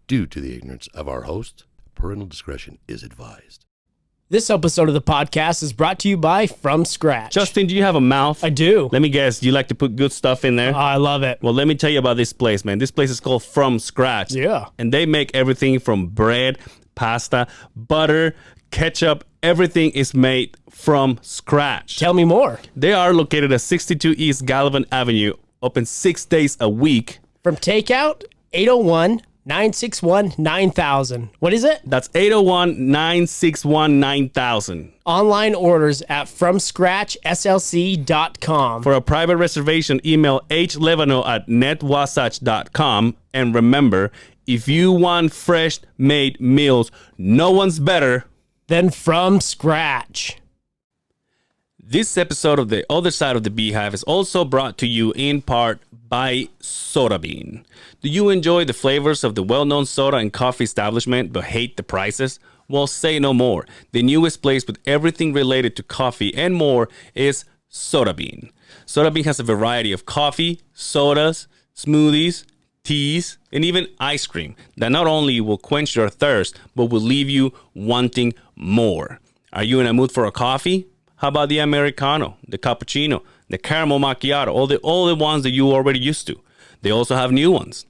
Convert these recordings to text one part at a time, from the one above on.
Due to the ignorance of our host, parental discretion is advised. This episode of the podcast is brought to you by From Scratch. Justin, do you have a mouth? I do. Let me guess. Do you like to put good stuff in there? Oh, I love it. Well, let me tell you about this place, man. This place is called From Scratch. Yeah. And they make everything from bread, pasta, butter, ketchup. Everything is made from scratch. Tell me more. They are located at 62 East Gallivan Avenue, open 6 days a week. From takeout, 801-961-9000. What is it? That's 801-961-9000. Online orders at FromScratchSLC.com. For a private reservation, email hlevano@netwasatch.com. And remember, if you want fresh made meals, no one's better Then From Scratch. This episode of The Other Side of the Beehive is also brought to you in part by Soda Bean. Do you enjoy the flavors of the well-known soda and coffee establishment but hate the prices? Well, say no more. The newest place with everything related to coffee and more is Soda Bean. Soda Bean has a variety of coffee, sodas, smoothies, teas, and even ice cream that not only will quench your thirst, but will leave you wanting more. Are you in a mood for a coffee? How about the Americano, the cappuccino, the caramel macchiato, all the ones that you already used to? They also have new ones.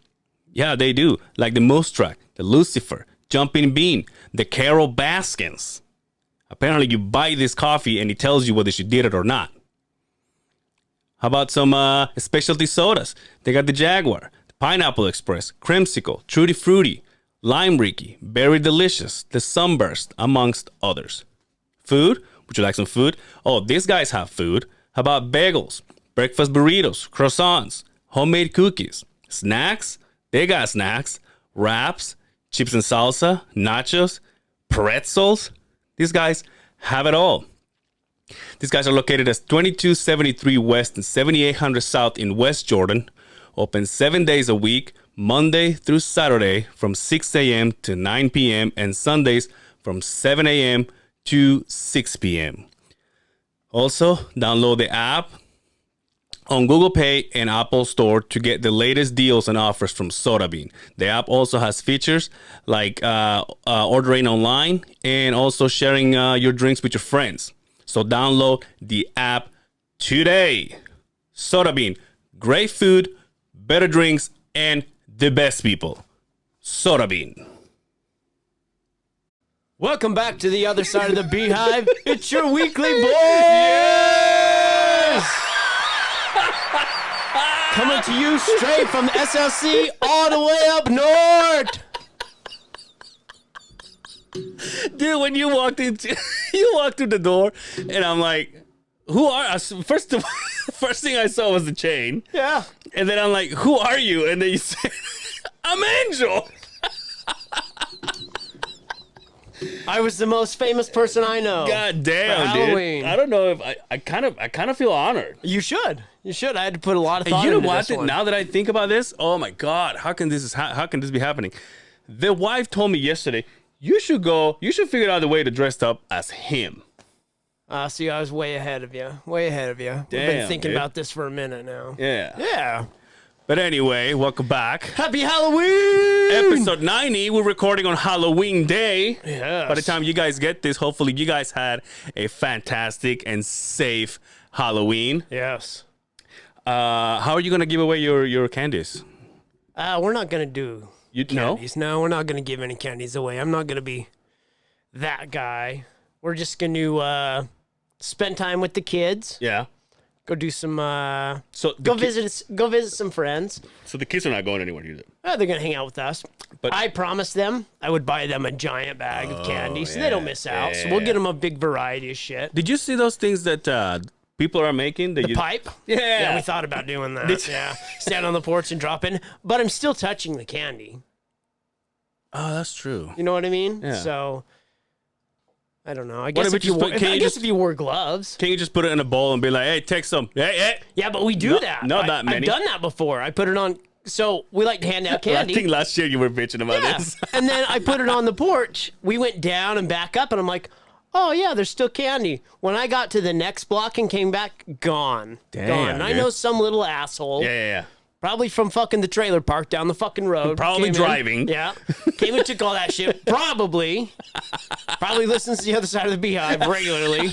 Yeah, they do, like the Moose Track, the Lucifer, Jumping Bean, the Carol Baskins. Apparently, you buy this coffee and it tells you whether you did it or not. How about some specialty sodas? They got the Jaguar, the Pineapple Express, Creamsicle, Tutti Frutti, Lime Ricky, Berry Delicious, the Sunburst, amongst others. Food? Would you like some food? Oh, these guys have food. How about bagels, breakfast burritos, croissants, homemade cookies, snacks? They got snacks, wraps, chips and salsa, nachos, pretzels. These guys have it all. These guys are located at 2273 West and 7800 South in West Jordan. Open 7 days a week, Monday through Saturday from 6 a.m. to 9 p.m. and Sundays from 7 a.m. to 6 p.m. Also, download the app on Google Play and Apple Store to get the latest deals and offers from Soda Bean. The app also has features like ordering online and also sharing your drinks with your friends. So download the app today. Soda Bean, great food, better drinks, and the best people. Soda Bean. Welcome back to the other side of the Beehive. It's your weekly boys. Yes! Coming to you straight from the SLC all the way up north. Dude, when you walked through the door, and I'm like, "Who are?" First thing I saw was the chain. Yeah. And then I'm like, "Who are you?" And then you said, "I'm Angel." I was the most famous person I know. God damn, for Halloween. dude. I don't know if I kind of feel honored. You should. I had to put a lot of thought And you know into what? this one. Now that I think about this, oh my God, how can this be happening? The wife told me yesterday, you should figure out a way to dress up as him. See, I was way ahead of you. Way ahead of you. We've been Damn, thinking dude. about this for a minute now. Yeah. Yeah. But anyway, welcome back. Happy Halloween! Episode 90, we're recording on Halloween Day. Yes. By the time you guys get this, hopefully you guys had a fantastic and safe Halloween. Yes. How are you going to give away your candies? We're not going to do candies. No, we're not going to give any candies away. I'm not going to be that guy. We're just going to spend time with the kids. Yeah. Go do some. Go visit some friends. So the kids are not going anywhere either. They're gonna hang out with us. But I promised them I would buy them a giant bag of candy, so they don't miss out. yeah, So we'll get them a big variety of shit. Did you see those things that people are making? The pipe. Yeah. Yeah, we thought about doing that. Yeah, stand on the porch and drop in. But I'm still touching the candy. Oh, that's true. You know what I mean? Yeah. So. I don't know. I What guess if if you just if you wore gloves. Can you just put it in a bowl and be like, hey, take some? Hey. Yeah, but we do that. Not that many. I've done that before. I put it on. So we like to hand out I candy. think last year you were bitching about Yeah. this. And then I put it on the porch. We went down and back up, and I'm like, oh, yeah, there's still candy. When I got to the next block and came back, gone. Damn, gone. And I dude. know some little asshole Yeah. Probably from fucking the trailer park down the fucking road. Probably driving. Yeah. Came and took all that shit. Probably listens to the other side of the Beehive regularly.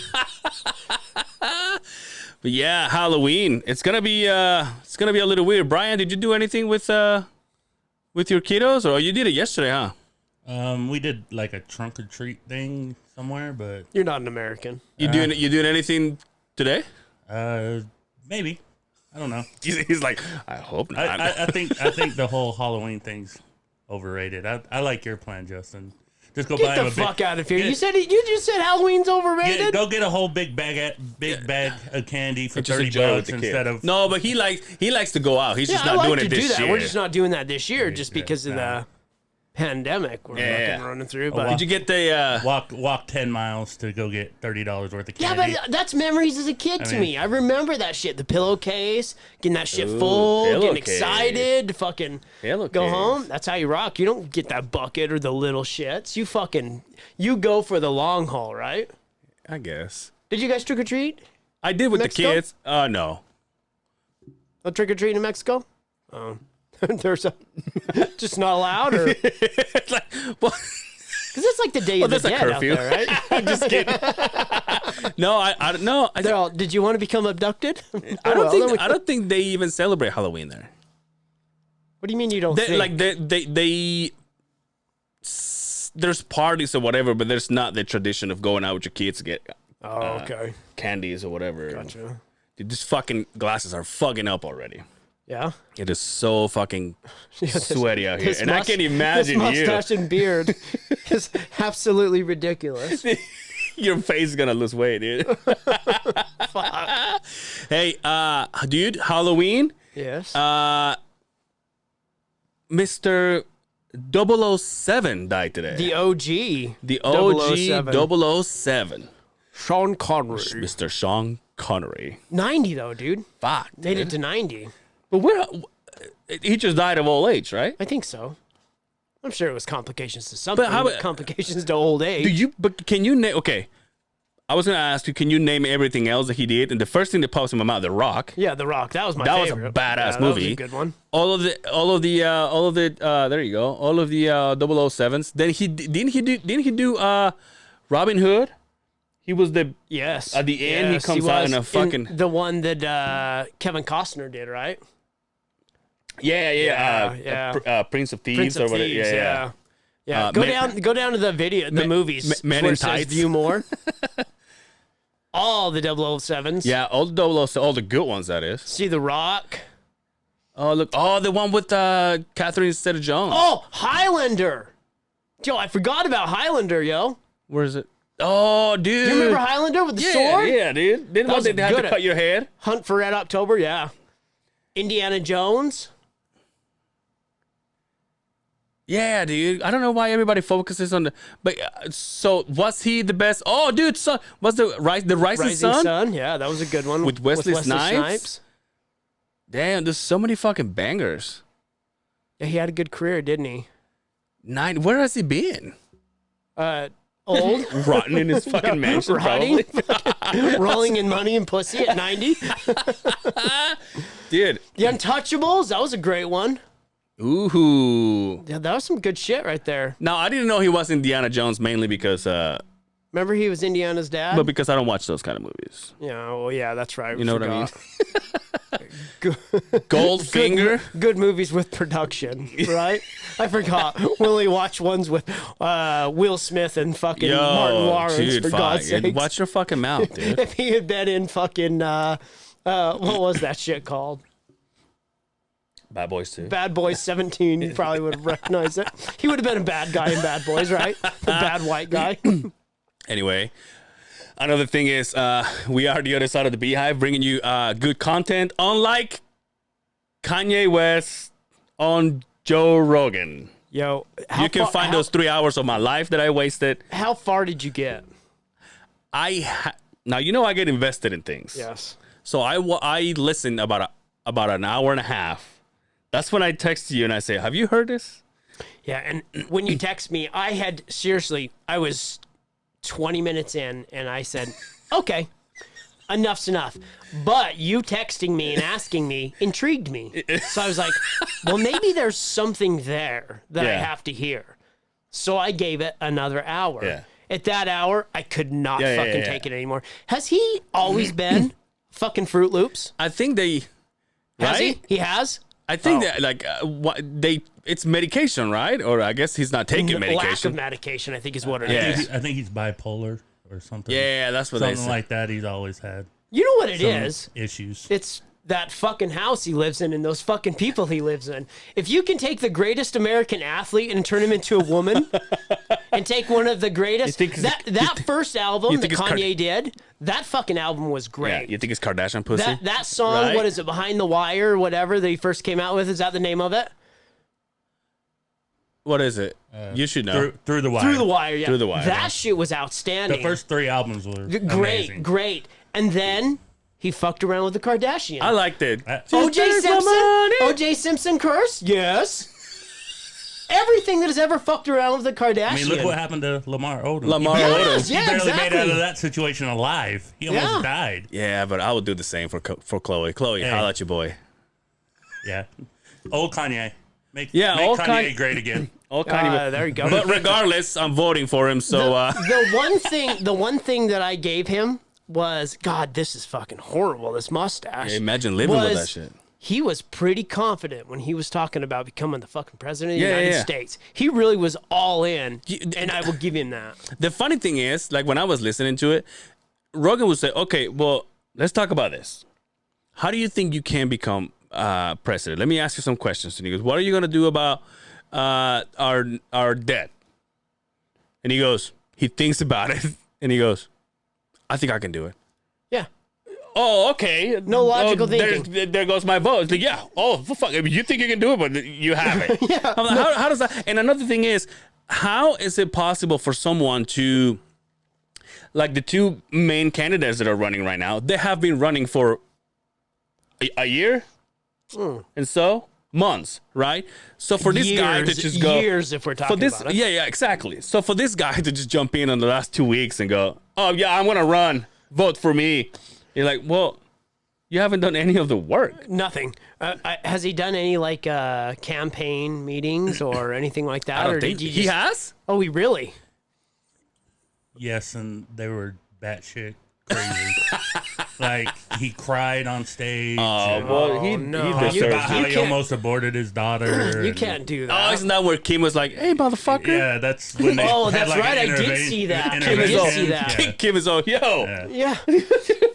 But yeah, Halloween. It's gonna be a little weird. Brian, did you do anything with your kiddos, or you did it yesterday, huh? We did like a trunk or treat thing somewhere, but You're not an American. You doing anything today? maybe. I don't know. He's like, I hope not. I think the whole Halloween thing's overrated. I like your plan, Justin. Just go buy Get him the a fuck out of here. You just said Halloween's overrated? go get a whole big bag of candy for Just $30 enjoy with the instead kid. of No, but he likes to go out. He's just I not like doing to it do this that. year. We're just not doing that this year just because of the pandemic we're fucking running through. But Did you get the walk 10 miles to go get $30 worth of yeah, candy. but that's memories as a kid to mean- me. I remember that shit. The pillowcase, getting that shit full, getting pillowcase. excited to fucking Pillowcase. go home. That's how you rock. You don't get that bucket or the little shits. You go for the long haul, right? I guess Did you guys trick or treat? I did with Mexico? the kids. No. A trick or treat in Mexico? There's just not allowed, or because It's like, well, it's like the Day of the that's a Dead out curfew. there, right? I'm just kidding. No, I no. They're all, did you want to become abducted? I Well, I don't think they even celebrate Halloween there. What do you mean you don't They, think? like there's parties or whatever, but there's not the tradition of going out with your kids to get okay. candies or whatever. Gotcha. Dude, these fucking glasses are fucking up already. Yeah. It is so fucking sweaty out here, This and I can't imagine this you. mustache and beard is absolutely ridiculous. Your face is gonna lose weight, dude. Hey, dude, Halloween. Yes. Mr. 007 died today. The OG. The OG 007. 007. Sean Connery. Mr. Sean Connery. 90 though, dude. Fuck. Made dude. it to 90. But he just died of old age, right? I think so. I'm sure it was complications to something. how about- complications to old age. But can you name? Okay, I was gonna ask you. Can you name everything else that he did? And the first thing that pops in my mouth, The Rock. Yeah, The Rock. That was my That favorite. was a badass Yeah, movie. That was a good one. All of the there you go. All of the 007s. Then didn't he do Robin Hood? He was the Yes. At the end, he Yes, comes out in was a fucking the one that Kevin Costner did, right? Prince of Thieves Prince or of whatever. Thieves. Yeah. Yeah. Go down to the video, the movies. Men where in it says Tights. View more. All the 007s. Yeah, all the 007, all the good ones. That is. See The Rock. Oh look! Oh, the one with Catherine Zeta-Jones. Oh, Highlander. Yo, I forgot about Highlander, yo. Where is it? Oh, dude! You remember Highlander with the sword? Yeah, dude. Didn't That was they have to good. cut your head? Hunt for Red October, yeah. Indiana Jones. Yeah, dude. I don't know why everybody focuses on the. But so was he the best? Oh, dude, so was the Rising Sun? Yeah, that was a good one With Wesley Snipes? Damn, there's so many fucking bangers. Yeah, he had a good career, didn't he? Where has he been? Old, Rotting in his fucking mansion, Rotting? probably. rolling in money and pussy at 90. Dude. The Untouchables, that was a great one. Ooh. Yeah, that was some good shit right there. Now I didn't know he was Indiana Jones mainly because Remember he was Indiana's dad? but because I don't watch those kind of movies. Yeah, well, yeah, that's right. You know what I mean? Good, Goldfinger. good movies with production, right? I forgot. We only watch ones with Will Smith and fucking Martin Lawrence, dude, for God's sake. watch your fucking mouth, dude. If he had been in fucking, what was that shit called? Bad Boys 2. Bad Boys 17, you probably would have recognized it. He would have been a bad guy in Bad Boys, right? The bad white guy. Anyway, another thing is we are the other side of the Beehive, bringing you good content, unlike Kanye West on Joe Rogan. Yo, You can find those 3 hours of my life that I wasted. How far did you get? Now, you know I get invested in things. Yes. So I listen about an hour and a half. That's when I text you and I say, have you heard this? Yeah, and when you text me, I was 20 minutes in, and I said, okay, enough's enough. But you texting me and asking me intrigued me. So I was like, well, maybe there's something there that I have to hear. So I gave it another hour. Yeah. At that hour, I could not take it anymore. Has he always been fucking Fruit Loops? I think they... Has right? he? He has? I think that, like, it's medication, right? Or I guess he's not taking medication. Lack of medication, I think, is what it is. I think he's bipolar or something. Yeah, that's what they something say. like that. He's always had You know what it is? issues. It's that fucking house he lives in and those fucking people he lives in. If you can take the greatest American athlete and turn him into a woman and take one of the greatest... That first album that Kanye did, that fucking album was great. Yeah, you think it's Kardashian pussy? That song, right? what is it, Behind the Wire or whatever that he first came out with, is that the name of it? What is it? You should know. Through the Wire. Through the Wire, yeah. Through the Wire, That shit was outstanding. The first 3 albums were amazing. Great. And then he fucked around with the Kardashians. I liked it. O.J. Simpson? O.J. Simpson curse? Yes. Everything that has ever fucked around with the Kardashians. I mean, look what happened to Lamar Odom. Yes, He yeah, barely exactly. made out of that situation alive. He almost died. Yeah, but I would do the same for Chloe. Chloe, holla at your boy. Yeah. Old Kanye. Make old Kanye great again. All kind of. There you go. But regardless, I'm voting for him. So the one thing that I gave him was, God, this is fucking horrible. This mustache. imagine living with that shit. He was pretty confident when he was talking about becoming the fucking president of the United States. He really was all in, and I will give him that. The funny thing is, like when I was listening to it, Rogan would say, "Okay, well, let's talk about this. How do you think you can become president? Let me ask you some questions." And he goes, "What are you gonna do about our debt?" And he goes, he thinks about it, and he goes, "I think I can do it." Yeah. Oh, okay. No logical thinking. There goes my vote. It's like, yeah. Oh, fuck. I mean, you think you can do it, but you haven't. Yeah. I'm like, how does that? And another thing is, how is it possible for someone to, like the 2 main candidates that are running right now, they have been running for a year, and so months, right? So for this guy to just go years, if we're talking about it. yeah, exactly. So for this guy to just jump in the last 2 weeks and go, "Oh yeah, I'm gonna run. Vote for me." You're like, well, you haven't done any of the work. Nothing. Has he done any like campaign meetings or anything like that? I don't think he has. Oh, he really? Yes, and they were batshit crazy. Like, he cried on stage. Well, he Talked deserves about how it. he almost aborted his daughter. You can't do that. Oh, isn't that where Kim was like, "Hey, motherfucker"? Yeah, that's when they Oh, had that's like right, an I did see that. Kim I is did all, see that. Yeah. Kim is all, yo. Yeah.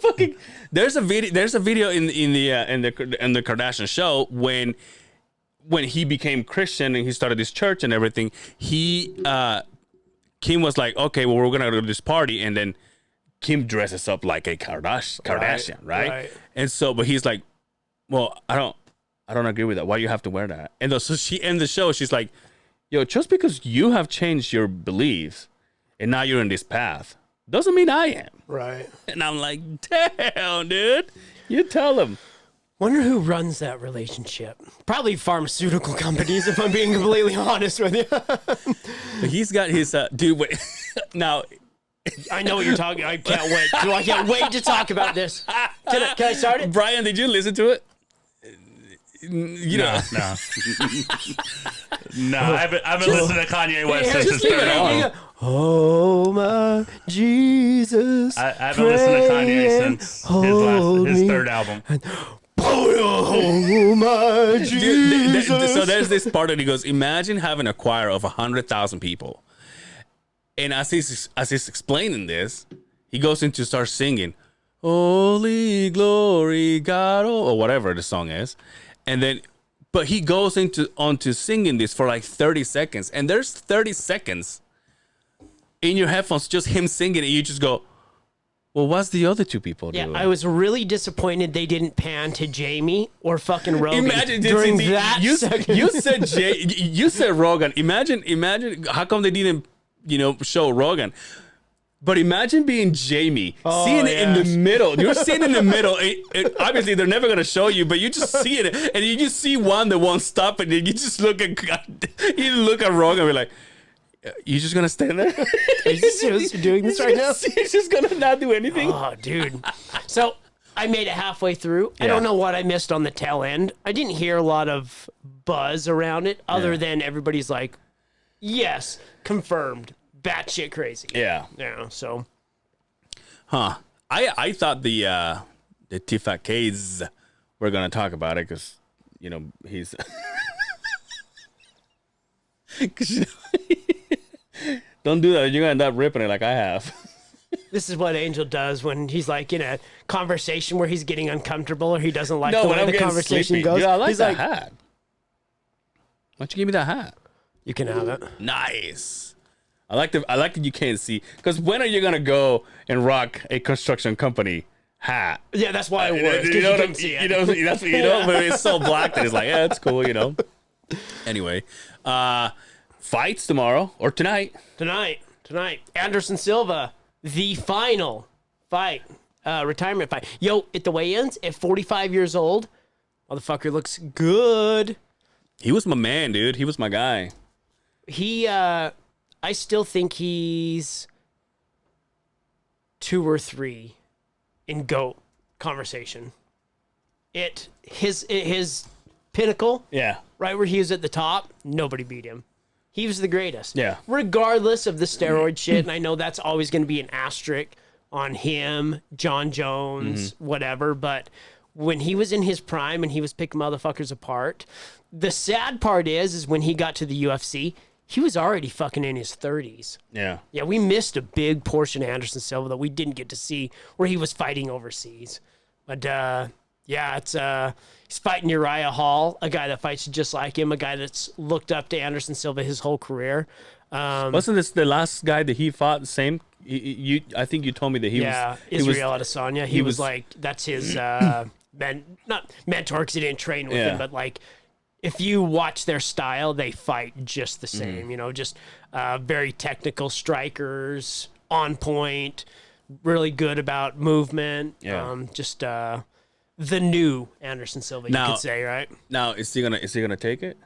Fucking. There's a video in the Kardashian show when he became Christian and he started this church and everything. Kim was like, "Okay, well, we're gonna go to this party," and then Kim dresses up like a Kardashian, right? And so, but he's like, "Well, I don't agree with that. Why do you have to wear that?" And so she ends the show. She's like, "Yo, just because you have changed your beliefs and now you're in this path doesn't mean I am." Right. And I'm like, "Damn, dude, you tell him." Wonder who runs that relationship. Probably pharmaceutical companies, if I'm being completely honest with you. But he's got his dude. Wait, now. I know what you're talking. I can't wait. I can't wait to talk about this. Can I start it? Brian, did you listen to it? You know, No. No, I haven't listened to Kanye West since his leave third it in. album. Oh my Jesus. I haven't listened to Kanye since his third album. Oh my Jesus. So there's this part that he goes, "Imagine having a choir of 100,000 people." And as he's explaining this, he goes into start singing, "Holy glory, God," or whatever the song is. And then, but he goes onto singing this for like 30 seconds. And there's 30 seconds in your headphones, just him singing, and you just go, "Well, what's the other 2 people doing?" Yeah, I was really disappointed they dn't pan to Jamie or fucking Rogan Imagine during that second. You said Rogan. Imagine how come they didn't, show Rogan. But imagine being Jamie, seeing it in the middle. You're sitting in the middle. Obviously, they're never gonna show you, but you just see it, and you just see one that won't stop, and then you just look at Rogan and be like, You just gonna stand there? Are you seriously doing this right now? He's just gonna not do anything. Oh, dude. So I made it halfway through. I don't know what I missed on the tail end. I didn't hear a lot of buzz around it other than everybody's like, yes, confirmed. Batshit crazy. Yeah. Yeah, so. Huh. I thought the Tifakes were gonna talk about it because, you know, he's 'cause, you know, don't do that. You're gonna end up ripping it like I have. This is what Angel does when he's like in a conversation where he's getting uncomfortable or he doesn't like the when way I'm the getting conversation sleepy. goes. Dude, I like he's that like, hat. Why don't you give me that hat? you can have it. Nice. I like that you can't see. Because when are you gonna go and rock a construction company hat? Yeah, that's why it works. You know what can I'm, see it. you know, that's what you know, but it's so black that it's like, yeah, it's cool, you know. Anyway, fights tomorrow or tonight. Tonight, Anderson Silva, the final fight, retirement fight. Yo, at the weigh-ins, at 45 years old, motherfucker looks good. He was my man, dude. He was my guy. I still think he's 2 or 3 in GOAT conversation. His pinnacle, Yeah. right where he was at the top, nobody beat him. He was the greatest. Yeah. Regardless of the steroid shit, and I know that's always going to be an asterisk on him, John Jones, whatever, but when he was in his prime and he was picking motherfuckers apart, the sad part is when he got to the UFC, he was already fucking in his 30s. Yeah. Yeah, we missed a big portion of Anderson Silva that we didn't get to see where he was fighting overseas. But yeah, it's he's fighting Uriah Hall, a guy that fights just like him, a guy that's looked up to Anderson Silva his whole career. Wasn't this the last guy that he fought? The same. I think you told me that he was. Israel Adesanya. He was like that's his not mentor because he didn't train with him, but like if you watch their style, they fight just the same. You know, just very technical strikers, on point, really good about movement. Yeah. Just the new Anderson Silva, you could say, right? Now is he gonna take it?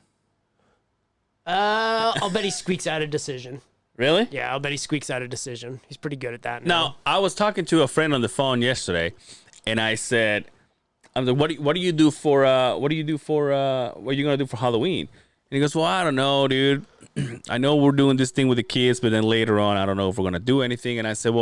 I'll bet he squeaks out a decision. Really? Yeah, I'll bet he squeaks out a decision. He's pretty good at that. Now I was talking to a friend on the phone yesterday, and I said, "I'm like, what do you do for what are you gonna do for Halloween?" And he goes, "Well, I don't know, dude. I know we're doing this thing with the kids, but then later on, I don't know if we're gonna do anything." And I said,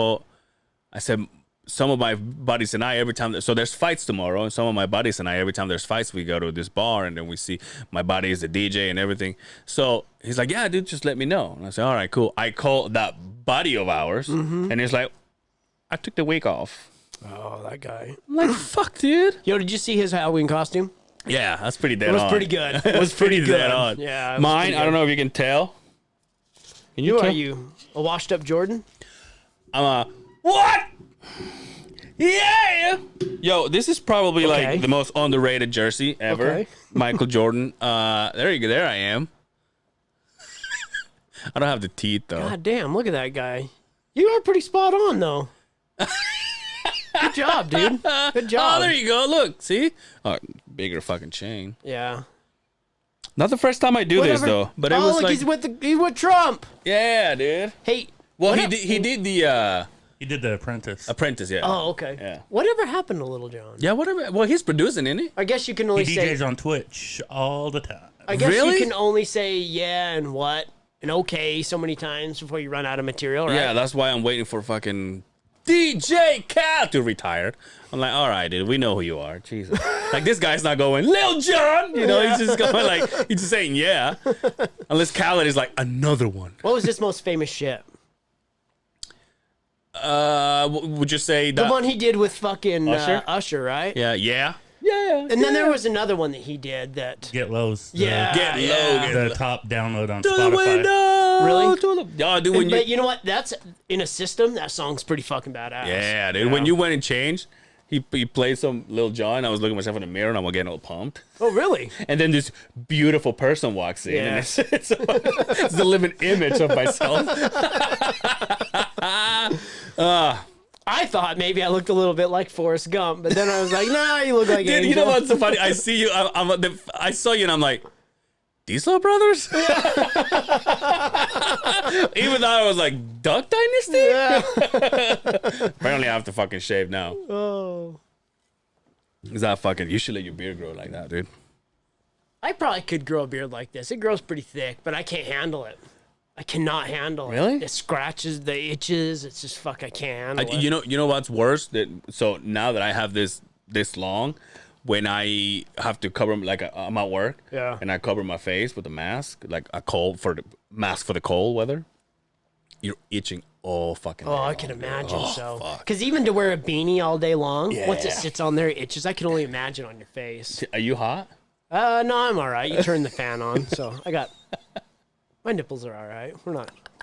some of my buddies and I, every time, so there's fights tomorrow, and some of my buddies and I, every time there's fights, we go to this bar, and then we see my buddy is the DJ and everything. So he's like, yeah, dude, just let me know. And I said, all right, cool. I call that buddy of ours, and he's like, I took the week off. Oh, that guy. I'm like, fuck, dude. Yo, did you see his Halloween costume? Yeah, that's pretty dead on. It was pretty good. It was pretty good. dead on. Yeah. it was Mine, pretty I don't good. know if you can tell. Can you Who tell? are you? A washed up Jordan? I'm a, what? Yeah. Yo, this is probably Okay. like the most underrated jersey ever. Okay. Michael Jordan. There you go. There I am. I don't have the teeth though. God damn, look at that guy. You are pretty spot on, though. Good job, dude. Good job. Oh, there you go. Look, see? Oh, bigger fucking chain. Yeah. Not the first time I do this though, but it was look, like, he's with Trump. yeah, dude. Hey. Well, what he did the He did The Apprentice. Apprentice, yeah. Oh, okay. Yeah. Whatever happened to Little John? Yeah, whatever. Well, he's producing, isn't he? I guess you can He only say. DJs on Twitch all the time. I guess Really? you can only say yeah and what and okay so many times before you run out of material, right? Yeah, that's why I'm waiting for fucking DJ Cal to retire. I'm like, all right, dude, we know who you are. Jesus. Like, this guy's not going, Lil Jon! You know, he's just going like, he's just saying yeah. Unless Khaled is like, another one. What was his most famous shit? Would you say The that? one he did with fucking Usher? Usher, right? Yeah, yeah. Yeah. And then there was another one that he did that. Get Low's. Yeah. Get low, yeah. get The top download on to the Spotify. window. Really? To the, oh, dude, when But you, you know what? That's in a system. That song's pretty fucking badass. yeah, dude, when you went and changed, he played some Lil Jon. I was looking at myself in the mirror and I'm getting all pumped. Oh, really? And then this beautiful person walks in, Yeah. and it's the living image of myself. I thought maybe I looked a little bit like Forrest Gump, but then I was like, nah, you look like Dude, Angel. you know what's so funny? I see you. I saw you, and I'm like, these little brothers. Even though I was like, Duck Dynasty? Yeah. Apparently I have to fucking shave now. Oh. Is that fucking, you should let your beard grow like that, dude. I probably could grow a beard like this. It grows pretty thick, but I can't handle it. I cannot handle it. Really? It scratches, the itches. It's just fuck. I can't handle it. You know what's worse? So now that I have this long, when I have to cover, like I'm at work, Yeah. and I cover my face with a mask, like a mask for the cold weather, you're itching all fucking day Oh, I long, can dude. imagine Oh, so. fuck. Because even to wear a beanie all day long, once it Yeah. sits on there, it itches. I can only imagine on your face. Are you hot? No, I'm all right. You turned the fan on, so I got my nipples are all right.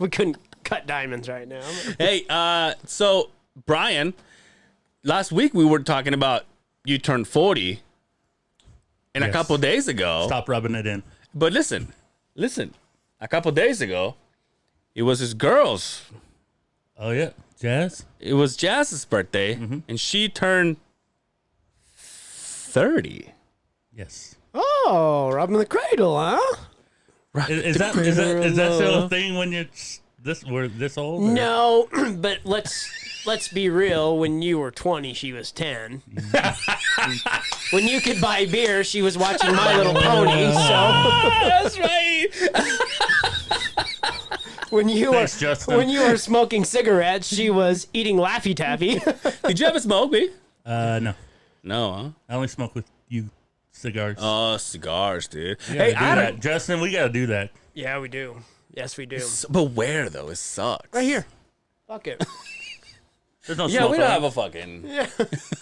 We couldn't cut diamonds right now. Hey, so Brian, last week we were talking about you turned 40, and a Yes. couple days ago. Stop rubbing it in. But listen, a couple days ago, it was his girl's. Oh yeah, Jazz. It was Jazz's birthday, and she turned 30. Yes. Oh, robbing the cradle, huh? Is that still a thing when you're we're this old? or- No, but let's be real. When you were 20, she was 10. When you could buy beer, she was watching My Little Pony. So That's right. when you Thanks, Justin. were smoking cigarettes, she was eating Laffy Taffy. Did you ever smoke, B? No. No, huh? I only smoke with you cigars. Oh, cigars, dude. We Hey, gotta do that. Justin, we gotta do that. Yeah, we do. Yes, we do. but where though? It sucks. Right here. Fuck it. There's no Yeah, smoke we don't on have it. a fucking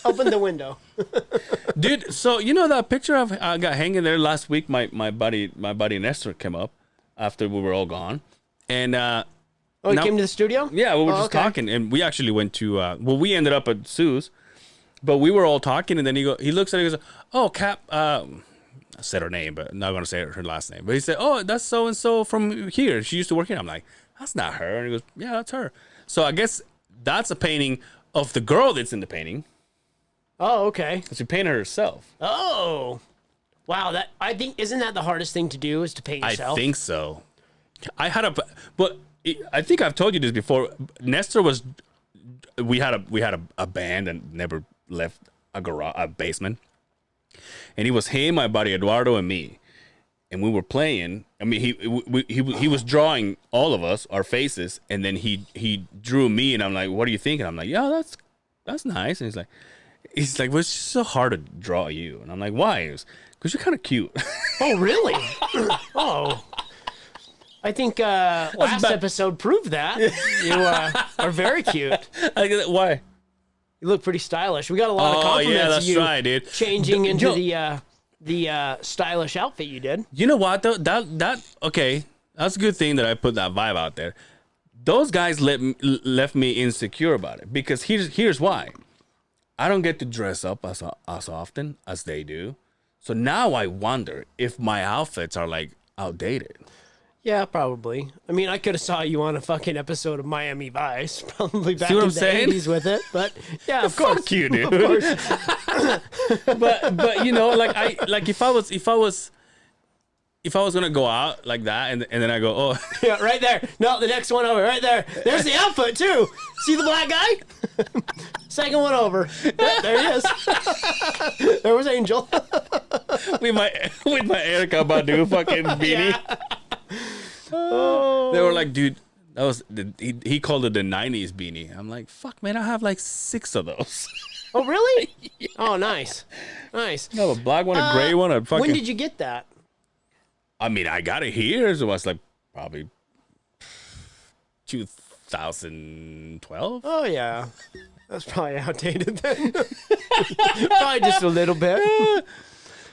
Open the window. dude. So you know that picture I got hanging there last week. My buddy Nestor came up after we were all gone, and Oh, you Now- came to the studio? yeah, we were Oh, just okay. talking, and we actually went to we ended up at Sue's, but we were all talking, and then he looks at it, he goes, "Oh, Cap." I said her name, but I'm not gonna say her last name. But he said, "Oh, that's so and so from here. She used to work here." I'm like, "That's not her." And he goes, "Yeah, that's her." So I guess that's a painting of the girl that's in the painting. Oh, okay. She painted herself. Oh. Wow, I think isn't that the hardest thing to do is to paint yourself? I think so. I had I think I've told you this before. Nestor we had a band and never left a basement. And it was him, my buddy Eduardo, and me. And we were playing. I mean, he was drawing all of us, our faces, and then he drew me, and I'm like, "What do you think?" And I'm like, "Yeah, that's nice." And he's like, "Well, it's just so hard to draw you." And I'm like, "Why?" He goes, "'Cause you're kind of cute." Oh, really? Oh. I think last bad. episode proved that. You are very cute. I go, "Why?" You look pretty stylish. We got a lot of Oh compliments yeah, of that's you right, dude. changing into Yo, the stylish outfit you did. You know what though? That okay. That's a good thing that I put that vibe out there. Those guys left me insecure about it because here's why. I don't get to dress up as often as they do. So now I wonder if my outfits are like outdated. Yeah, probably. I mean, I could have saw you on a fucking episode of Miami Vice, probably back what in I'm the saying? 80s with it. But yeah, of course. Fuck you, dude. Of course. but you know, like if I was gonna go out like that and then I go, oh, Yeah, right there. No, the next one over, right there. There's the outfit too. See the black guy? Second one over. Yeah, there he is. There was Angel. with my Erica Badu fucking beanie. Yeah. They were like, dude, that was he called it the '90s beanie. I'm like, fuck, man, I have like 6 of those. Oh, really? Oh, nice. Nice. I have a black one, a gray one, a fucking. When did you get that? I mean, I got it here. So it was like probably 2012. Oh, yeah. That's probably outdated then. Probably just a little bit.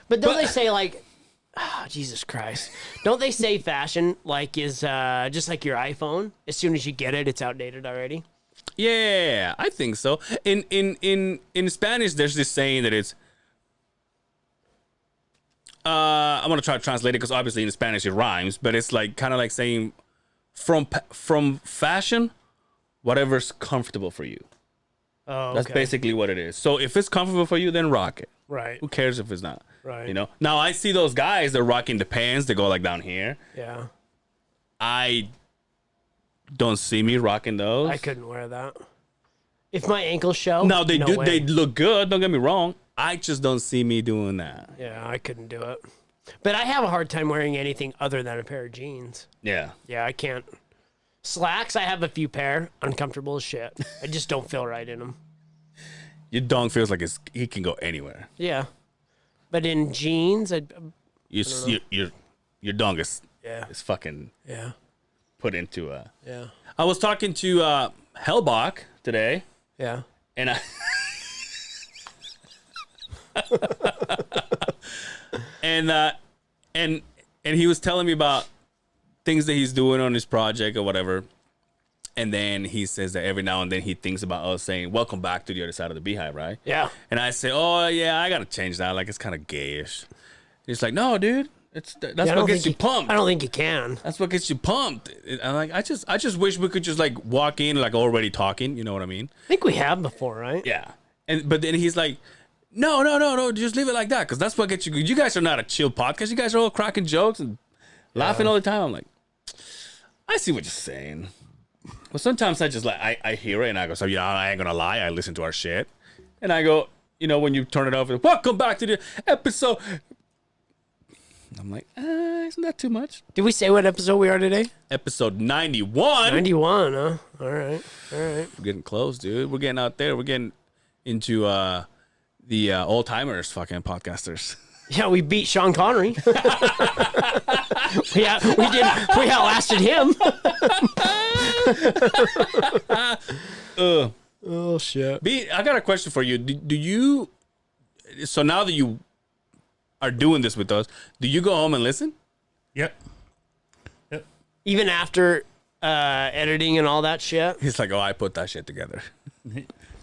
But don't they say like, Jesus Christ. Don't they say fashion like is just like your iPhone? As soon as you get it, it's outdated already. Yeah, I think so. In Spanish, there's this saying that it's. I'm gonna try to translate it because obviously in Spanish it rhymes, but it's like kind of like saying from fashion, whatever's comfortable for you. Oh, okay. That's basically what it is. So if it's comfortable for you, then rock it. Right. Who cares if it's not? Right. You know. Now I see those guys. They're rocking the pants. They go like down here. Yeah. I don't see me rocking those. I couldn't wear that. If my ankles show, No, they do. way. They look good. Don't get me wrong. I just don't see me doing that. Yeah, I couldn't do it. But I have a hard time wearing anything other than a pair of jeans. Yeah. Yeah, I can't. Slacks, I have a few pair. Uncomfortable as shit. I just don't feel right in them. Your dong feels like he can go anywhere. Yeah. But in jeans, Your dong is yeah. fucking Yeah. put into Yeah. I was talking to Hellbach today, Yeah. and and he was telling me about things that he's doing on his project or whatever. And then he says that every now and then he thinks about us saying, "Welcome back to the other side of the Beehive," right? Yeah. And I say, "Oh yeah, I gotta change that. Like it's kind of gayish." He's like, "No, dude, that's what gets you pumped. I don't think you can. That's what gets you pumped." I'm like, I just wish we could just like walk in like already talking. You know what I mean? I think we have before, right? Yeah. But then he's like, no, just leave it like that because that's what gets you. You guys are not a chill podcast. You guys are all cracking jokes and laughing all the time. I'm like, I see what you're saying. Well, sometimes I just like I hear it and I go, so yeah, I ain't gonna lie, I listen to our shit, and I go, when you turn it off, welcome back to the episode. I'm like, isn't that too much? Did we say what episode we are today? Episode 91. 91, huh? All right. We're getting close, dude. We're getting out there. We're getting into the old timers, fucking podcasters. Yeah, we beat Sean Connery. Yeah, we did. We outlasted him. Oh shit. B, I got a question for you. Do you? So now that you are doing this with us, do you go home and listen? Yep. Even after editing and all that shit. He's like, oh, I put that shit together.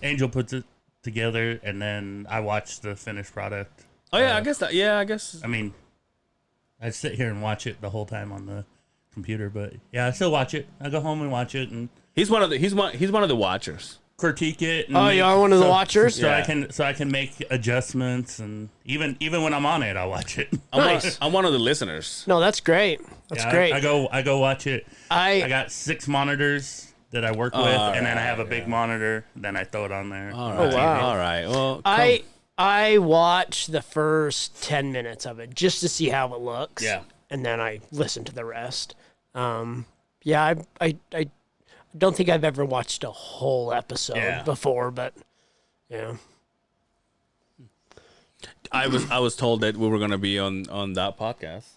Angel puts it together, and then I watch the finished product. Oh yeah, I guess that. Yeah, I guess. I mean, I sit here and watch it the whole time on the computer, but yeah, I still watch it. I go home and watch it and He's one of the watchers. critique it. And Oh, you are one of the watchers? So Yeah. I can make adjustments, and even when I'm on it, I watch it. I'm one of the listeners. No, that's great. That's Yeah, great. I go watch it. I got 6 monitors that I work with, and then I have a big monitor. Then I throw it on there. All right. wow. All right. Well, I watch the first 10 minutes of it just to see how it looks. Yeah. And then I listen to the rest. Yeah, I don't think I've ever watched a whole episode before, but yeah. I was told that we were gonna be on that podcast.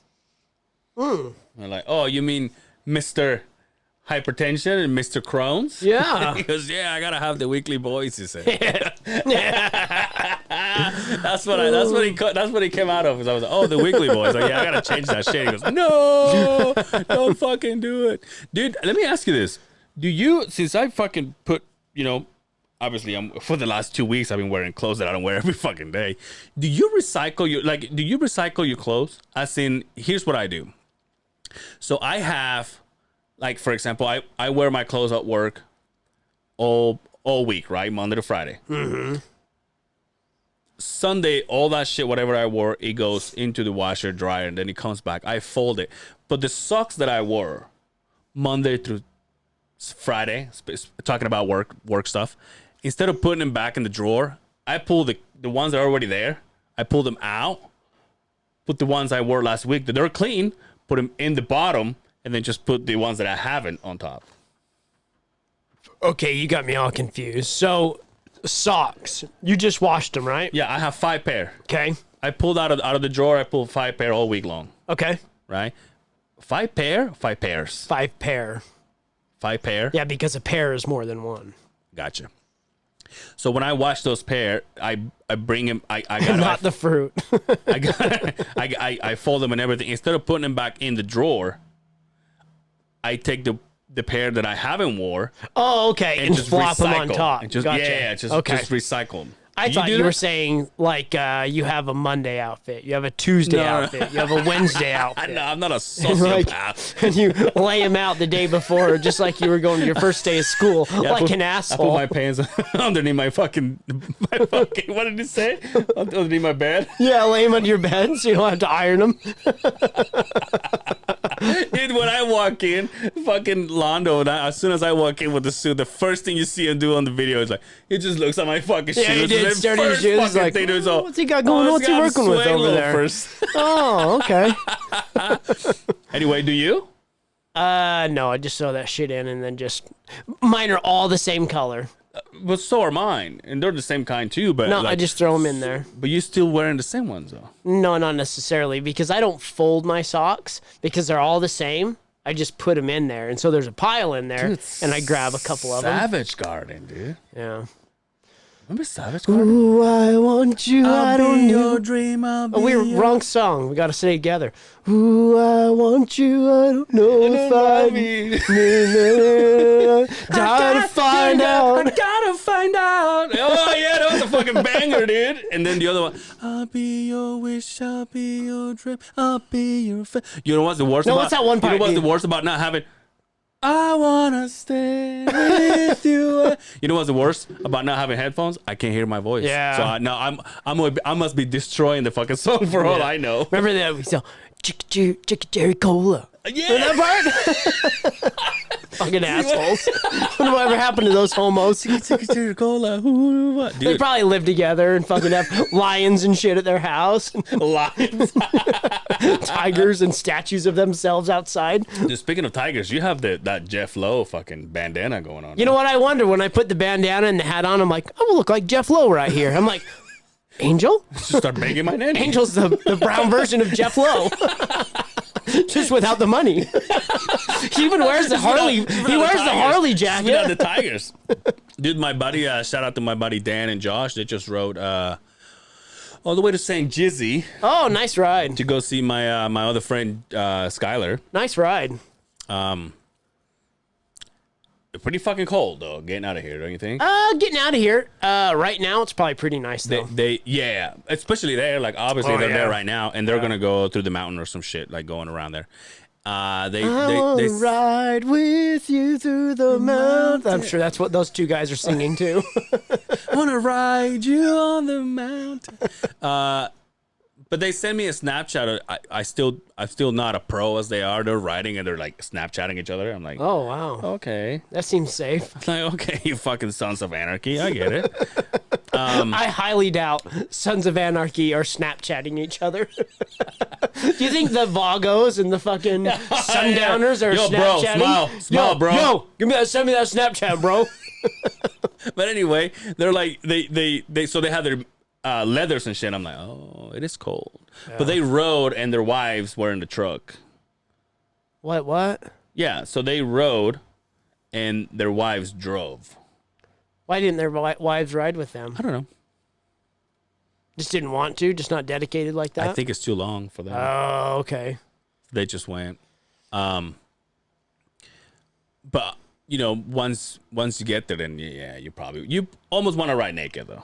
I'm like, oh, you mean Mr. Hypertension and Mr. Crohn's? Yeah. He goes, yeah, I gotta have the weekly boys. He said. That's what he came out of. I was like, oh, the weekly boys. Like, yeah, I gotta change that shit. He goes, no, don't fucking do it, dude. Let me ask you this: do you, since I fucking put, obviously, for the last 2 weeks, I've been wearing clothes that I don't wear every fucking day. Do you recycle your clothes? As in, here's what I do. So I have, like, for example, I wear my clothes at work all week, right? Monday to Friday. Mm-hmm. Sunday, all that shit, whatever I wore, it goes into the washer, dryer, and then it comes back. I fold it. But the socks that I wore Monday through Friday, talking about work stuff, instead of putting them back in the drawer, I pull the ones that are already there. I pull them out, put the ones I wore last week that they're clean, put them in the bottom, and then just put the ones that I haven't on top. Okay, you got me all confused. So, socks. You just washed them, right? Yeah, I have 5 pair. Okay. I pulled out of the drawer. I pulled 5 pair all week long. Okay. Right? 5 pair? 5 pairs. 5 pair. 5 pair? Yeah, because a pair is more than one. Gotcha. So when I wash those pair, I bring them. I got Not the fruit. I fold them and everything. Instead of putting them back in the drawer, I take the pair that I haven't wore. Oh, okay. And just flop them on recycle. top. And just, gotcha. Yeah, just recycle them. I thought you were saying, like, you have a Monday outfit, you have a Tuesday outfit, you have a Wednesday outfit. No, I'm not a sociopath. And you lay them out the day before, just like you were going to your first day of school, like an asshole. I put my pants underneath my fucking, what did it say? Underneath my bed? Yeah, lay them under your bed so you don't have to iron them. Dude, when I walk in, fucking Londo, as soon as I walk in with the suit, the first thing you see him do on the video is like, he just looks at my fucking shoes. Yeah, he did. And Started his first shoes. fucking Like, thing is all, what's he got going on? What's he working with over there? First. Oh, okay. Anyway, do you? No, I just throw that shit in and then just... Mine are all the same color. But so are mine, and they're the same kind too. But No, like, I just throw them in there. But you're still wearing the same ones though. No, not necessarily, because I don't fold my socks because they're all the same. I just put them in there, and so there's a pile in there, and I grab a couple of them. Savage Garden, dude. Yeah. Remember Savage Garden? Ooh, I want you. I don't know. Dream. Wrong song. We got to say it together. Ooh, I want you. I don't know if I gotta find out. I gotta find out. Oh yeah, that was a fucking banger, dude. And then the other one. I'll be your wish. I'll be your dream. I'll be your. You know what's the worst? No, about, what's that one part? You know what's the worst about not having? I wanna stay with you. You know what's the worst about not having headphones? I can't hear my voice. Yeah. So I must be destroying the fucking song for all I know. Remember that we saw Chick Jerry Cola. Yeah. Remember that part? Fucking assholes. Wonder what ever happened to those homos. Cola. Dude. They probably live together and fucking have lions and shit at their house. Lions. Tigers and statues of themselves outside. Dude, speaking of tigers, you have that Jeff Lowe fucking bandana going on. You know what I wonder? When I put the bandana and the hat on, I'm like, I will look like Jeff Lowe right here. I'm like, Angel? Just start banging my name. Angel's the brown version of Jeff Lowe. Just without the money. He even wears the Harley. He wears the Harley jacket. Without the tigers. Dude, my buddy, shout out to my buddy Dan and Josh. They just rode all the way to St. Jizzy Oh, nice ride. to go see my my other friend Skylar. Nice ride. Pretty fucking cold though, getting out of here, don't you think? Getting out of here. Right now, it's probably pretty nice though. Yeah, especially there. Like obviously Oh, they're yeah. there right now, and they're gonna go through the mountain or some shit, like going around there. I wanna ride with you through the mountain. I'm sure that's what those two guys are singing too. wanna ride you on the mountain. But they send me a Snapchat. I'm still not a pro as they are. They're riding and they're like Snapchatting each other. I'm like, Oh wow, okay. that seems safe. Like, okay, you fucking sons of anarchy. I get it. I highly doubt Sons of Anarchy are Snapchatting each other. Do you think the Vagos and the fucking Sundowners are Yo, bro, Snapchatting? smile, bro. Yo, send me that Snapchat, bro. But anyway, they're like so they have their leathers and shit. I'm like, oh, it is cold. Yeah. But they rode and their wives were in the truck. What? Yeah, so they rode and their wives drove. Why didn't their wives ride with them? I don't know. Just didn't want to? Just not dedicated like that? I think it's too long for them. Oh, okay. They just went. But you know, once you get there, then yeah, you almost want to ride naked though.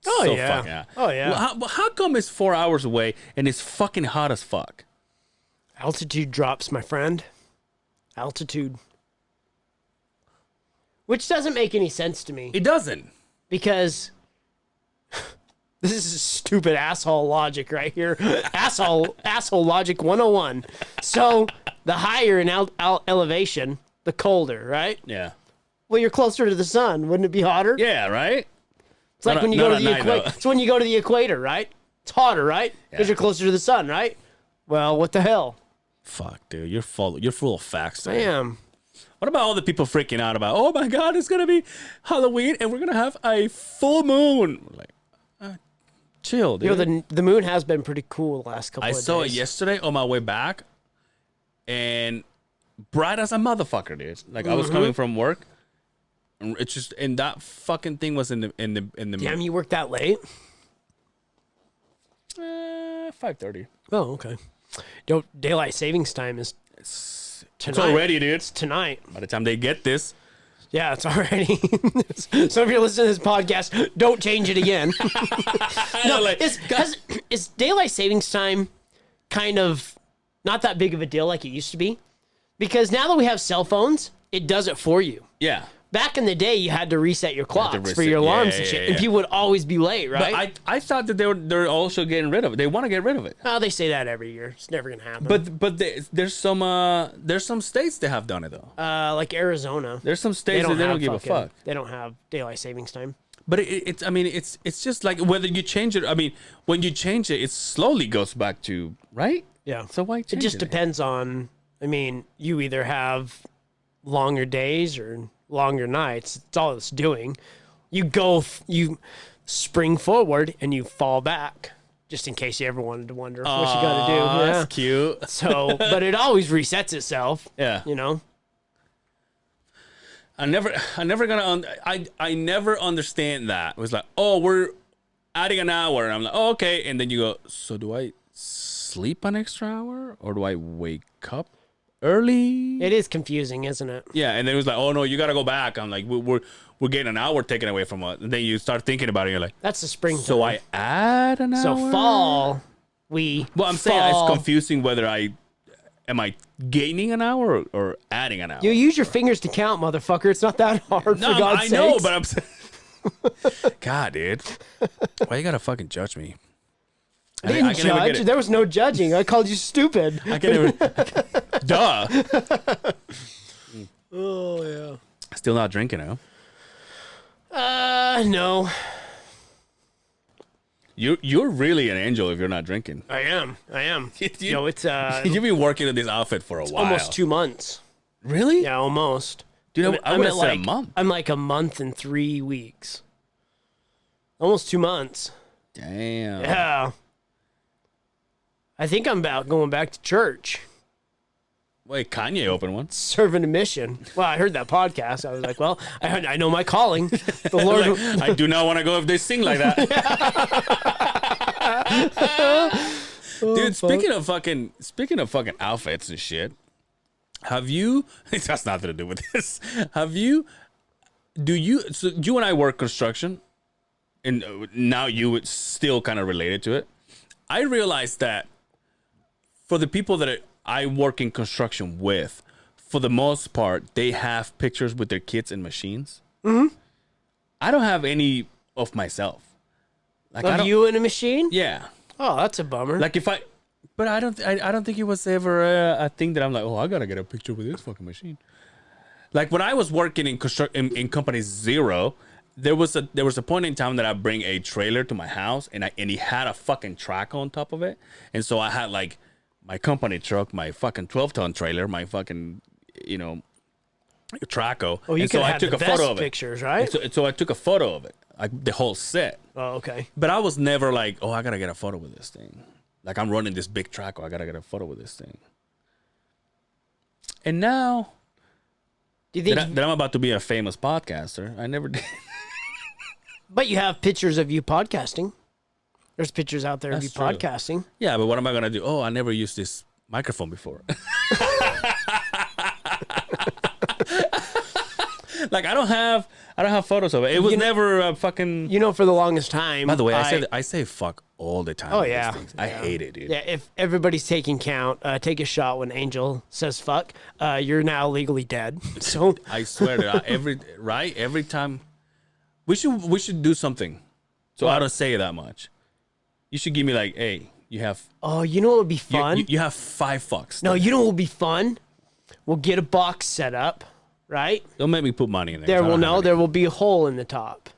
Oh So yeah. fucking hot. Oh yeah. Well, how come it's 4 hours away and it's fucking hot as fuck? Altitude drops, my friend. Altitude. Which doesn't make any sense to me. It doesn't. Because this is stupid asshole logic right here. asshole logic 101. So the higher in elevation, the colder, right? Yeah. Well, you're closer to the sun. Wouldn't it be hotter? Yeah, right? It's like Not when you at- go to not the at night, equator. though. It's when you go to the equator, right? It's hotter, right? Because Yeah. you're closer to the sun, right? Well, what the hell? Fuck, dude. You're full of facts. I Dude. am. What about all the people freaking out about, oh my God, it's going to be Halloween and we're going to have a full moon? We're like, chill, dude. You know, the moon has been pretty cool the last couple I of saw days. it yesterday on my way back and bright as a motherfucker, dude. Like I was coming from work. And it's just, and that fucking thing was in the Damn, you worked that late? 5:30. Oh, okay. Daylight savings time is It's tonight. already, dude. Tonight. By the time they get this, Yeah, it's already. So if you're listening to this podcast, don't change it again. No, like, is daylight savings time kind of not that big of a deal like it used to be? Because now that we have cell phones, it does it for you. yeah. Back in the day, you had to reset your clocks for reset- your alarms yeah, and shit, yeah, and yeah. people would always be late, right? But I thought that they're also getting rid of it. They want to get rid of it. Oh, they say that every year. It's never gonna happen. But there's some states that have done it though. Like Arizona, There's some states that they don't give a fuck. They don't have daylight savings time. But it's just like whether you change it. I mean, when you change it, it slowly goes back to right. Yeah. So why change It just depends on. I mean, you either have longer days or longer nights. It's all it's doing. You spring forward and you fall back, just in case you ever wanted to wonder what you got to do. Yeah. That's cute. So, but it always resets itself. Yeah. You know. I never understand that. It was like, oh, we're adding an hour. And I'm like, oh, okay. And then you go, so do I sleep an extra hour or do I wake up early? It is confusing, isn't it? Yeah. And then it was like, oh no, you got to go back. I'm like, we're getting an hour taken away from us. And then you start thinking about it. And you're like, That's the spring. so I add an hour. So fall, Well, I'm saying it's confusing whether am I gaining an hour or adding an hour? You use your fingers to count, motherfucker. It's not that hard. No, for God's I sakes. know, but I'm saying, God, dude, why you gotta fucking judge me? I didn't can never get judge. it. There was no judging. I called you stupid. I can never. Duh. Oh yeah. Still not drinking, huh? No, You're really an angel if you're not drinking. I am. You- No, it's You've been working on this outfit for a while. almost 2 months. Really? Yeah, almost. Dude, I I'm would at have said like a month. I'm like a month and 3 weeks. Almost 2 months. Damn. Yeah. I think I'm about going back to church, Wait, Kanye opened one. serving a mission. Well, I heard that podcast. I was like, well, I know my calling. The Lord. Like, I do not want to go if they sing like that. Dude, speaking of fucking outfits and shit, have you? It has nothing to do with this. So you and I work construction, and now you would still kind of related to it. I realized that for the people that I work in construction with, for the most part, they have pictures with their kids and machines. Mm-hmm. I don't have any of myself. Like I Of don't, you in a machine? yeah. Oh, that's a bummer. Like but I don't think it was ever a thing that I'm like, oh, I gotta get a picture with this fucking machine. Like when I was working in company zero, there was a point in time that I bring a trailer to my house and he had a fucking track on top of it, and so I had like my company truck, my fucking 12-ton trailer, my fucking Traco. oh, you and could so I have took the a best photo of it. pictures, right? So I took a photo of it, like the whole set. Oh, okay. But I was never like, oh, I gotta get a photo with this thing. Like I'm running this big Traco, I gotta get a photo with this thing. And now Do you think? that I'm about to be a famous podcaster, I never did. But you have pictures of you podcasting. There's pictures out there of you That's true. podcasting. Yeah, but what am I gonna do? Oh, I never used this microphone before. Like I don't have photos of it. It was never a fucking. You know, for the longest time. By the way, I say fuck all the time. Oh, with these yeah. things. I hate it, dude. Yeah, if everybody's taking count, take a shot when Angel says fuck. You're now legally dead. So I swear to God, every time we should do something. So I don't say it that much. You should give me like, hey, you have oh, you know what would be fun? you have 5 fucks. No, you know what would be fun? We'll get a box set up, right? Don't make me put money in there. There 'cause I will don't have know any. there will be a hole in the top.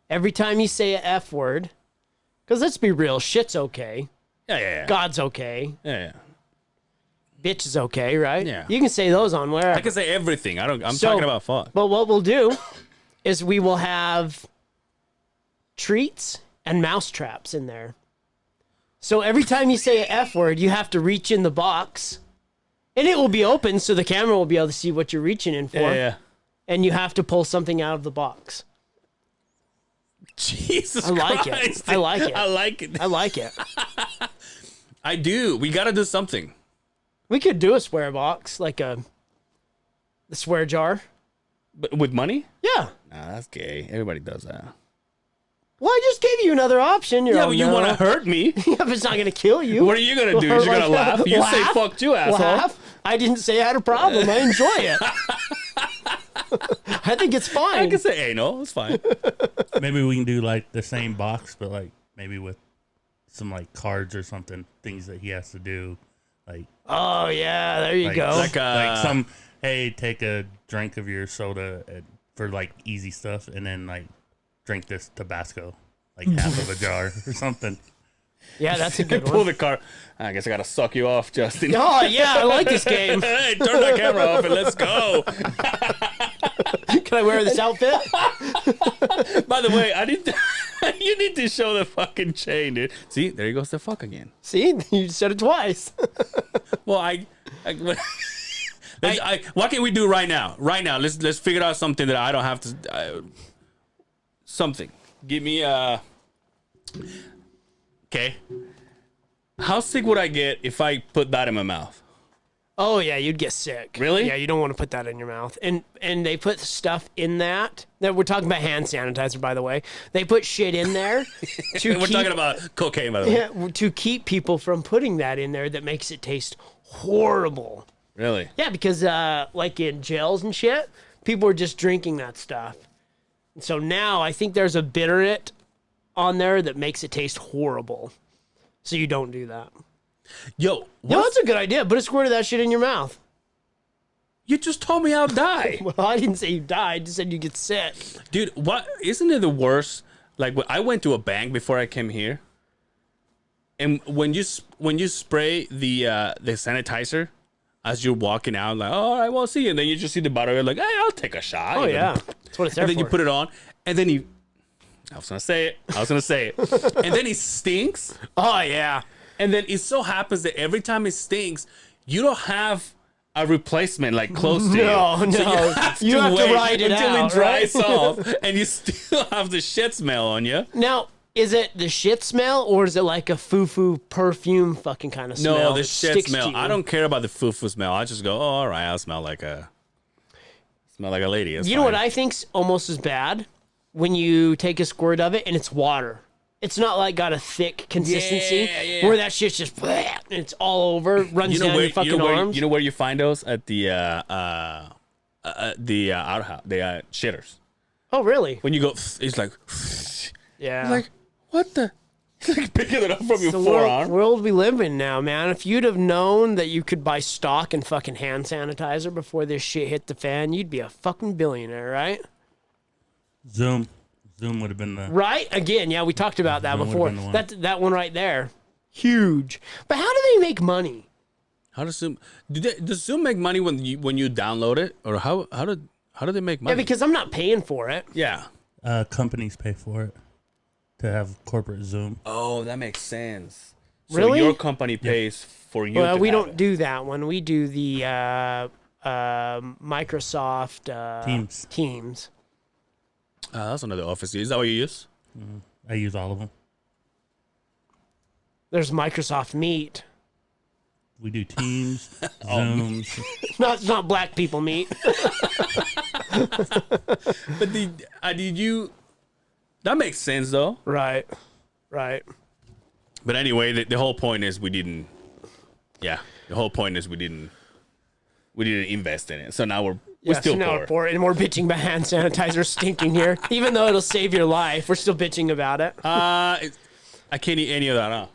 Every time you say a F word, because let's be real, shit's okay. Yeah. God's okay. Yeah. Bitch is okay, right? Yeah. You can say those on wherever. I can say everything. I'm So- talking about fuck. But what we'll do is we will have treats and mouse traps in there. So every time you say an F word, you have to reach in the box. And it will be open so the camera will be able to see what you're reaching in for. Yeah. And you have to pull something out of the box. Jesus I like it. Christ, I like it. I like it. I like it. I do. We got to do something. We could do a swear box, like the swear jar. But with money? Yeah. Nah, that's gay. Everybody does that. Well, I just gave you another option. You're Yeah, all, but you no. want to hurt me. Yeah, but it's not going to kill you. What are you going to do? You're going to laugh? You say fuck too, asshole. Laugh? I didn't say I had a problem. I enjoy it. I think it's fine. I can say anal. It's fine. Maybe we can do like the same box, but like maybe with some like cards or something, things that he has to do, like Oh yeah, there you like, go. like some hey, take a drink of your soda for like easy stuff, and then like drink this Tabasco, like half of a jar or something. Yeah, that's a good Pull one. the car. I guess I gotta suck you off, Justin. Oh yeah, I like this game. Hey, turn that camera off and let's go. Can I wear this outfit? By the way, you need to show the fucking chain, dude. See, there goes the fuck again. See, you said it twice. Well, what can we do right now? Right now, let's figure out something that I don't have to. Something. Give me a. Okay. How sick would I get if I put that in my mouth? Oh yeah, you'd get sick. Really? Yeah, you don't want to put that in your mouth. And they put stuff in that we're talking about hand sanitizer, by the way. They put shit in there to We're talking about cocaine, by the way. yeah, to keep people from putting that in there that makes it taste horrible. Really? Yeah, because like in jails and shit, people are just drinking that stuff. And so now I think there's a bitterant on there that makes it taste horrible. So you don't do that. Yo, No, that's a good idea. Put a squirt of that shit in your mouth. you just told me I'll die. Well, I didn't say you died. I just said you get sick. Dude, what isn't it the worst? Like when I went to a bank before I came here, and when you spray the sanitizer as you're walking out, like, oh, all right, well, see you. And then you just see the bottle, you're like, hey, I'll take a shot. Oh you know? yeah, that's what it's there And then for. you put it on, and then I was gonna say it. And then it stinks. Oh yeah. And then it so happens that every time it stinks, you don't have a replacement like close to No, you. So no. you have You to have to wait ride it until out, it dries right? off, and you still have the shit smell on you. Now, is it the shit smell or is it like a foo-foo perfume fucking kind of smell? No, the that shit sticks smell. to you? I don't care about the foo-foo smell. I just go, oh, all right, I'll smell like a lady. It's You know what fine. I think's almost as bad? When you take a squirt of it and it's water. It's not like got a thick consistency Yeah. where that shit's just and it's all over, runs down your fucking arms. You know where you find those at the outhouse, the shitters. Oh, really? When you go, it's like, Yeah. like what the? Like picking it up from your the forearm. world we live in now, man. If you'd have known that you could buy stock in fucking hand sanitizer before this shit hit the fan, you'd be a fucking billionaire, right? Zoom would have been the Right? Again, yeah, we talked about that Zoom before. would've been the one. That one right there. Huge. But how do they make money? How does Zoom? Does Zoom make money when you download it, or how do they make money? Yeah, because I'm not paying for it. yeah. companies pay for it to have corporate Zoom. Oh, that makes sense. So Really? your company pays for you. Well, to we have don't it. do that one. We do the Microsoft Teams. That's another office. Is that what you use? I use all of them. There's Microsoft Meet. We do Teams, Zooms. Not black people meet. But did you? That makes sense though. Right. But anyway, the whole point is we didn't. Yeah, the whole point is we didn't invest in it. So now we're still so now poor. we're poor, and we're bitching about hand sanitizer stinking here. Even though it'll save your life, we're still bitching about it. I can't eat any of that, huh?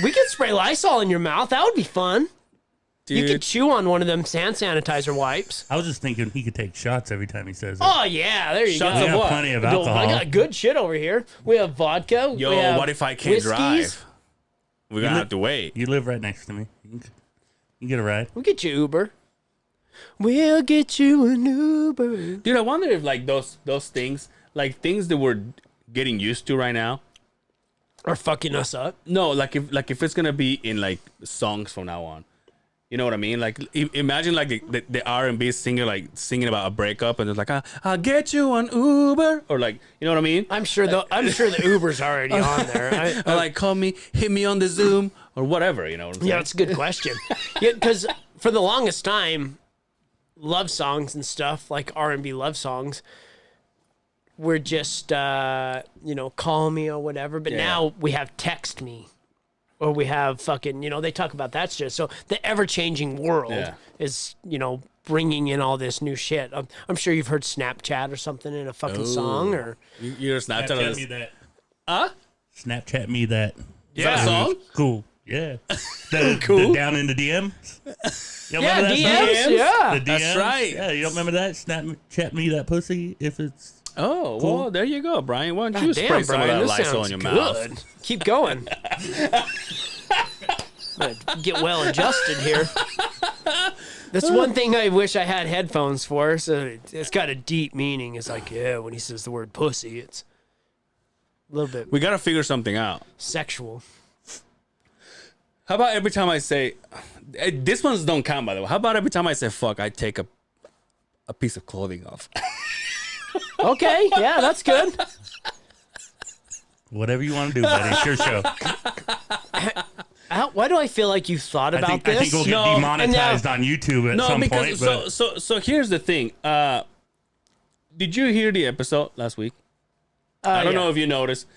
We could spray Lysol in your mouth. That would be fun. Dude, You could chew on one of them hand sanitizer wipes. I was just thinking he could take shots every time he says it. Oh yeah, there you Shots go. We of have what? plenty of Yo, alcohol. I got good shit over here. We have vodka. yo, we have what if I can't whiskeys. drive? We're gonna have to wait. You live right next to me. You get a ride. We'll get you Uber. We'll get you an Uber. Dude, I wonder if like those things, like things that we're getting used to right now. Are fucking us up. No, like if it's gonna be in like songs from now on. You know what I mean? Like imagine like the R&B singer like singing about a breakup and it's like I'll get you an Uber, or like, you know what I mean? I'm sure the Uber's already on there. Or like call me, hit me on the Zoom, or whatever. You know what I'm saying? Yeah, that's a good question. Yeah, because for the longest time, love songs and stuff like R&B love songs were just call me or whatever. But Yeah. now we have text me, or we have fucking they talk about that shit. So the ever changing world Yeah. is bringing in all this new shit. I'm sure you've heard Snapchat or something in a fucking song, or You're a Snapchat. me that. Huh? Snapchat me that. Is that a song? Cool. Yeah. Cool. The down in the DM. You yeah, remember that DMs, song? yeah. The DMs? That's right. Yeah, you don't remember that? Snapchat me that pussy if it's. Oh, Cool. well, there you go, Brian. Why don't you God spray damn, some Brian, of this that Lysol sounds in your good. mouth? Keep going. Get well adjusted here. That's one thing I wish I had headphones for. So it's got a deep meaning. It's like, yeah, when he says the word pussy, it's a little bit We got to figure something out. sexual. How about every time I say, this ones don't count, by the way. How about every time I say fuck, I take a piece of clothing off? Okay, yeah, that's good. Whatever you want to do, buddy. It's your show. Why do I feel like you thought I about think, this? I think we'll get No, demonetized on YouTube at some point. But so here's the thing. Did you hear the episode last week? I don't know if you noticed.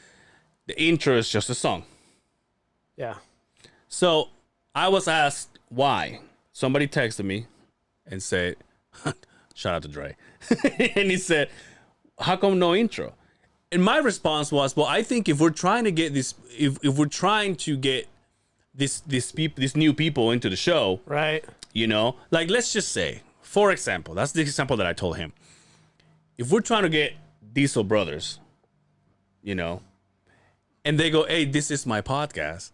The intro is just a song. Yeah. So I was asked why. Somebody texted me and said, shout out to Dre. And he said, how come no intro? And my response was, well, I think if we're trying to get this, if we're trying to get these new people into the show, Right. you know, like let's just say, for example, that's the example that I told him. If we're trying to get Diesel Brothers, you know, and they go, hey, this is my podcast.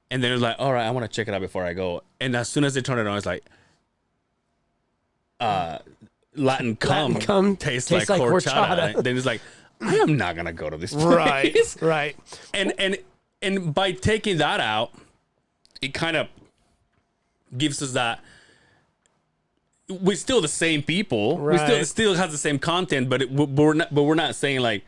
And they're like, all right, I want to check it out before I go. And as soon as they turn it on, it's like, Latin cum tastes like horchata. Then it's like, I am not going to go to this place. Right. Right. And by taking that out, it kind of gives us that we're still the same people. Right. We still has the same content, but we're not saying like,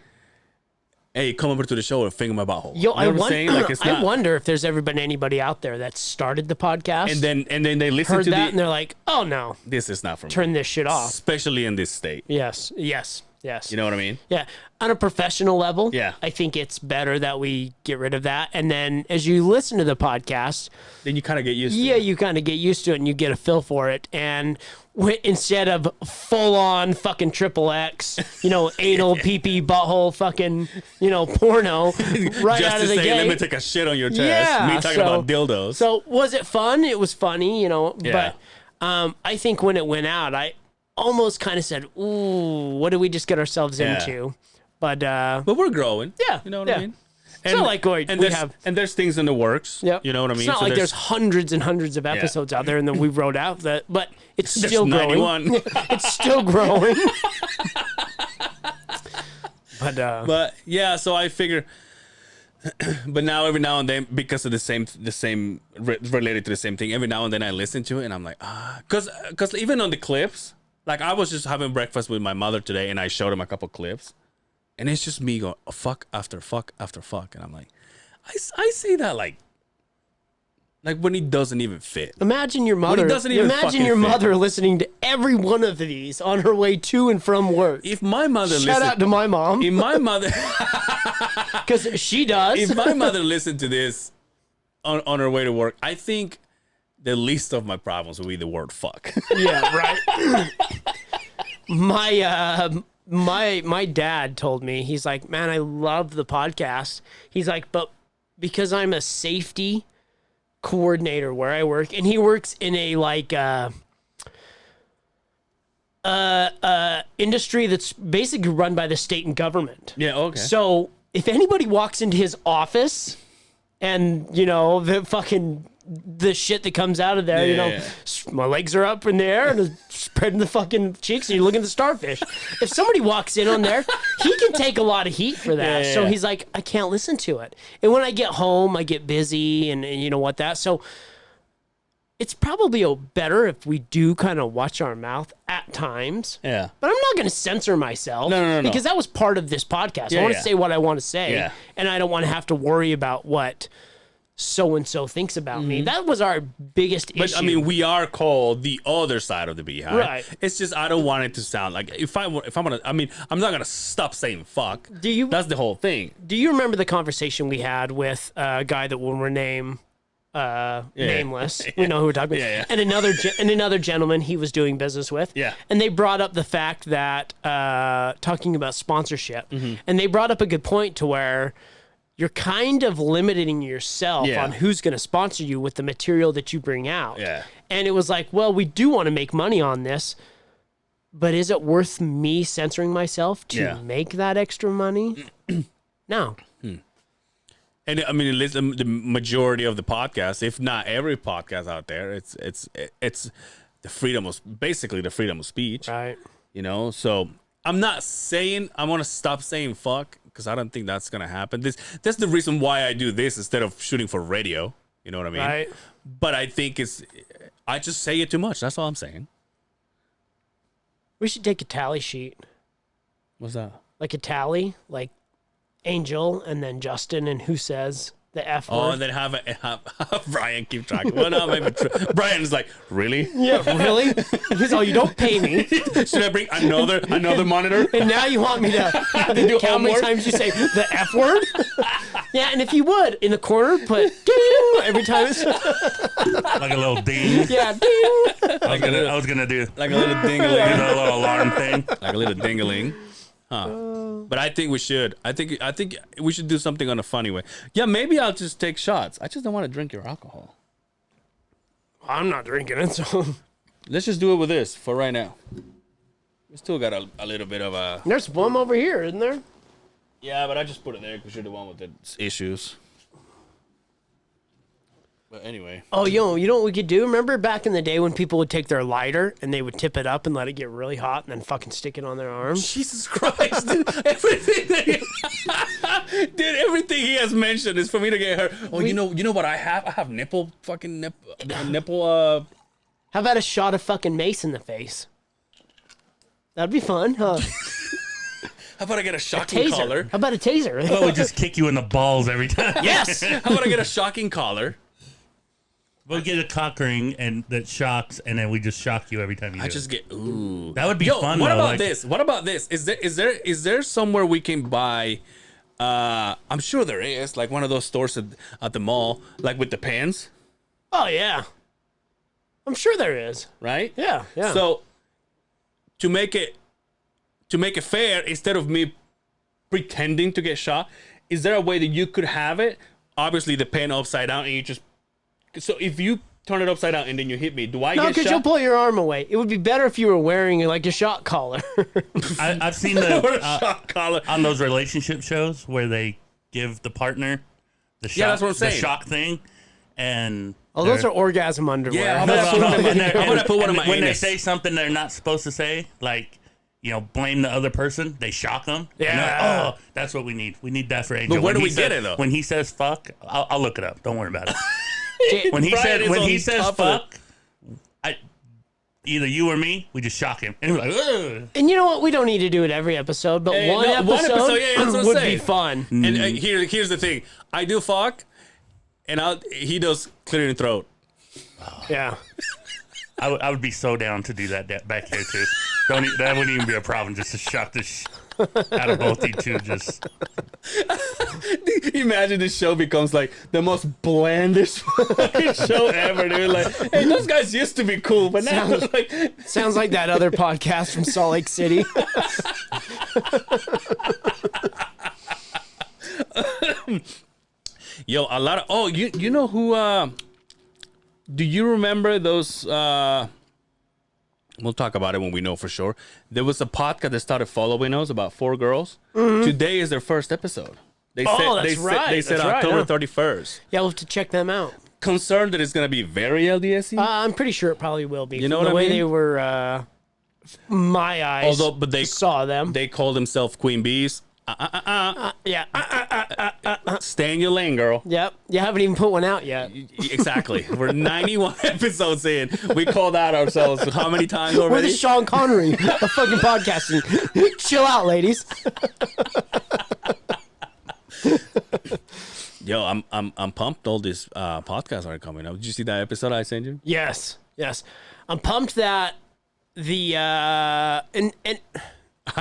hey, come over to the show and finger my butthole. Yo, you know what I'm saying? Like it's I not, wonder if there's ever been anybody out there that started the podcast and then they listen heard to that and they're like, oh no, this is not for me. turn this shit off. Especially in this state. Yes. You know what I mean? Yeah. On a professional level, Yeah. I think it's better that we get rid of that. And then as you listen to the podcast, Then you kind of get used to yeah, it. you kind of get used to it and you get a feel for it. And instead of full on fucking triple X, you know, anal pee butthole fucking, you know, porno right Just out to of the say, gate. let me take a shit on your chest. Yeah, Me talking so- about dildos. So was it fun? It was funny, you know, Yeah. but I think when it went out, I almost kind of said, ooh, what did we just get ourselves Yeah. into? But but we're growing. yeah, You know what yeah. I mean? It's not like we there's, have. and there's things in the works. Yep. You know what I mean? It's not So like there's hundreds and hundreds of episodes out there, and then we wrote out that, but it's there's still growing. 91. It's still growing. But yeah, so I figure. But now every now and then, because of the same related to the same thing, every now and then I listen to it and I'm like, because even on the clips, like I was just having breakfast with my mother today and I showed him a couple clips, and it's just me going fuck after fuck after fuck, and I'm like, I say that like when it doesn't even fit. imagine your mother. doesn't even Imagine fucking your fit. mother listening to every one of these on her way to and from work. If my mother Shout out to my mom, if my mother because she does. if my mother listened to this on her way to work, I think the least of my problems would be the word fuck. Yeah, right. My dad told me, he's like, man, I love the podcast. He's like, but because I'm a safety coordinator where I work, and he works in a like industry that's basically run by the state and government. Yeah, okay. So if anybody walks into his office and, you know, the shit that comes out of there, you know, Yeah. my legs are up in the air and spreading the fucking cheeks and you're looking at the starfish. If somebody walks in on there, he can take a lot of heat for that. Yeah. So he's like, I can't listen to it. And when I get home, I get busy and you know what that. So it's probably better if we do kind of watch our mouth at times. Yeah. But I'm not going to censor myself. No. Because that was part of this podcast. Yeah, I want to yeah. say what I want to say. Yeah. And I don't want to have to worry about what so-and-so thinks about me. That was our biggest But issue. I mean, we are called the other side of the Beehive. Right. It's just I don't want it to sound like if I'm gonna. I mean, I'm not gonna stop saying fuck. Do you- That's the whole thing. do you remember the conversation we had with a guy that will name nameless. We know who we're talking about. Yeah. And another gentleman he was doing business with. Yeah. And they brought up the fact that talking about sponsorship, Mm-hmm. and they brought up a good point to where you're kind of limiting yourself Yeah. on who's going to sponsor you with the material that you bring out. Yeah. And it was like, well, we do want to make money on this, but is it worth me censoring myself to make that extra money? No. And I mean, listen, the majority of the podcasts, if not every podcast out there, it's the freedom of basically the freedom of speech, Right. you know. So I'm not saying I want to stop saying fuck because I don't think that's gonna happen. That's the reason why I do this instead of shooting for radio. You know what I mean? Right. But I think I just say it too much. That's all I'm saying. We should take a tally sheet. What's that? Like a tally, like Angel and then Justin and who says the F word. Oh, and then have Brian keep track. Well, no, maybe Brian's like, really? Yeah, really? He's all, you don't pay me. Should I bring another monitor? And now you want me to Do count how many homework? times you say the F word? Yeah, and if you would, in the corner, put ding every time it's... Like a little ding. Yeah, ding. I was gonna do Like a little do ding-a-ling. the little alarm thing. Like a little ding-a-ling. Huh. But I think we should. I think we should do something on a funny way. Yeah, maybe I'll just take shots. I just don't want to drink your alcohol. I'm not drinking it, so... Let's just do it with this for right now. We still got a little bit of a... There's one over here, isn't there? Yeah, but I just put it there because you're the one with the issues. But anyway. Oh, you know what we could do? Remember back in the day when people would take their lighter and they would tip it up and let it get really hot and then fucking stick it on their arms? Jesus Christ. Dude, everything he has mentioned is for me to get hurt. Oh, you know what I have? I have nipple. How about a shot of fucking mace in the face? That'd be fun, huh? How about I get a shocking collar? How about a taser? Well, we just kick you in the balls every time. Yes! How about I get a shocking collar? We'll get a cock ring and that shocks, and then we just shock you every time you do I just get ooh. That would be Yo, fun. what though. about like, this? What about this? Is there somewhere we can buy? I'm sure there is, like one of those stores at the mall, like with the pens, Oh, yeah. I'm sure there is. right? Yeah. So to make it fair, instead of me pretending to get shot, is there a way that you could have it? Obviously, the pen upside down, and you just. So if you turn it upside down and then you hit me, do I No, get because shot? you'll pull your arm away. It would be better if you were wearing like a shot collar. I've seen Or a the shot collar. on those relationship shows where they give the partner the shock, that's what I'm the saying. shock thing, and Oh, those are orgasm underwear. Yeah, No, I'm gonna put one in and my when they anus. say something they're not supposed to say, like, you know, blame the other person, they shock them. Yeah. Oh, that's what we need. We need that for Angel. But where do When we he get says- it, though? When he says fuck, I'll look it up. Don't worry about it. J- When he Brian says is on top of fuck, either you or me, we just shock him. And we're like, ugh. And you know what? We don't need to do it every episode, but Hey, one no, episode, one episode, yeah, that's what I'm would be saying. fun. And here's the thing: I do fuck, and he does clearing throat. Yeah. I would be so down to do that back here too. That wouldn't even be a problem, just to shock the out of both you two. Just Imagine this show becomes like the most blandest fucking show ever, dude. Like, hey, those guys used to be cool, but now it's like, Sounds like that other podcast from Salt Lake City. yo, a lot of. Oh, you know who? Do you remember those? We'll talk about it when we know for sure. There was a podcast that started following us, about 4 girls. Today is their first episode. They That's right. They said That's right, October yeah. 31st. Yeah, we'll have to check them out. Concerned that it's going to be very LDSy. I'm pretty sure it probably will be. You know From what the I way mean? they were, my eyes. But they saw them. They call themselves Queen Bees. Yeah. Stay in your lane, girl. Yep. You haven't even put one out yet. Exactly. We're 91 episodes in. We called out ourselves how many times We're already? the Sean Connery of fucking podcasting. Chill out, ladies. Yo, I'm pumped. All these podcasts are coming up. Did you see that episode I sent you? Yes. I'm pumped that the and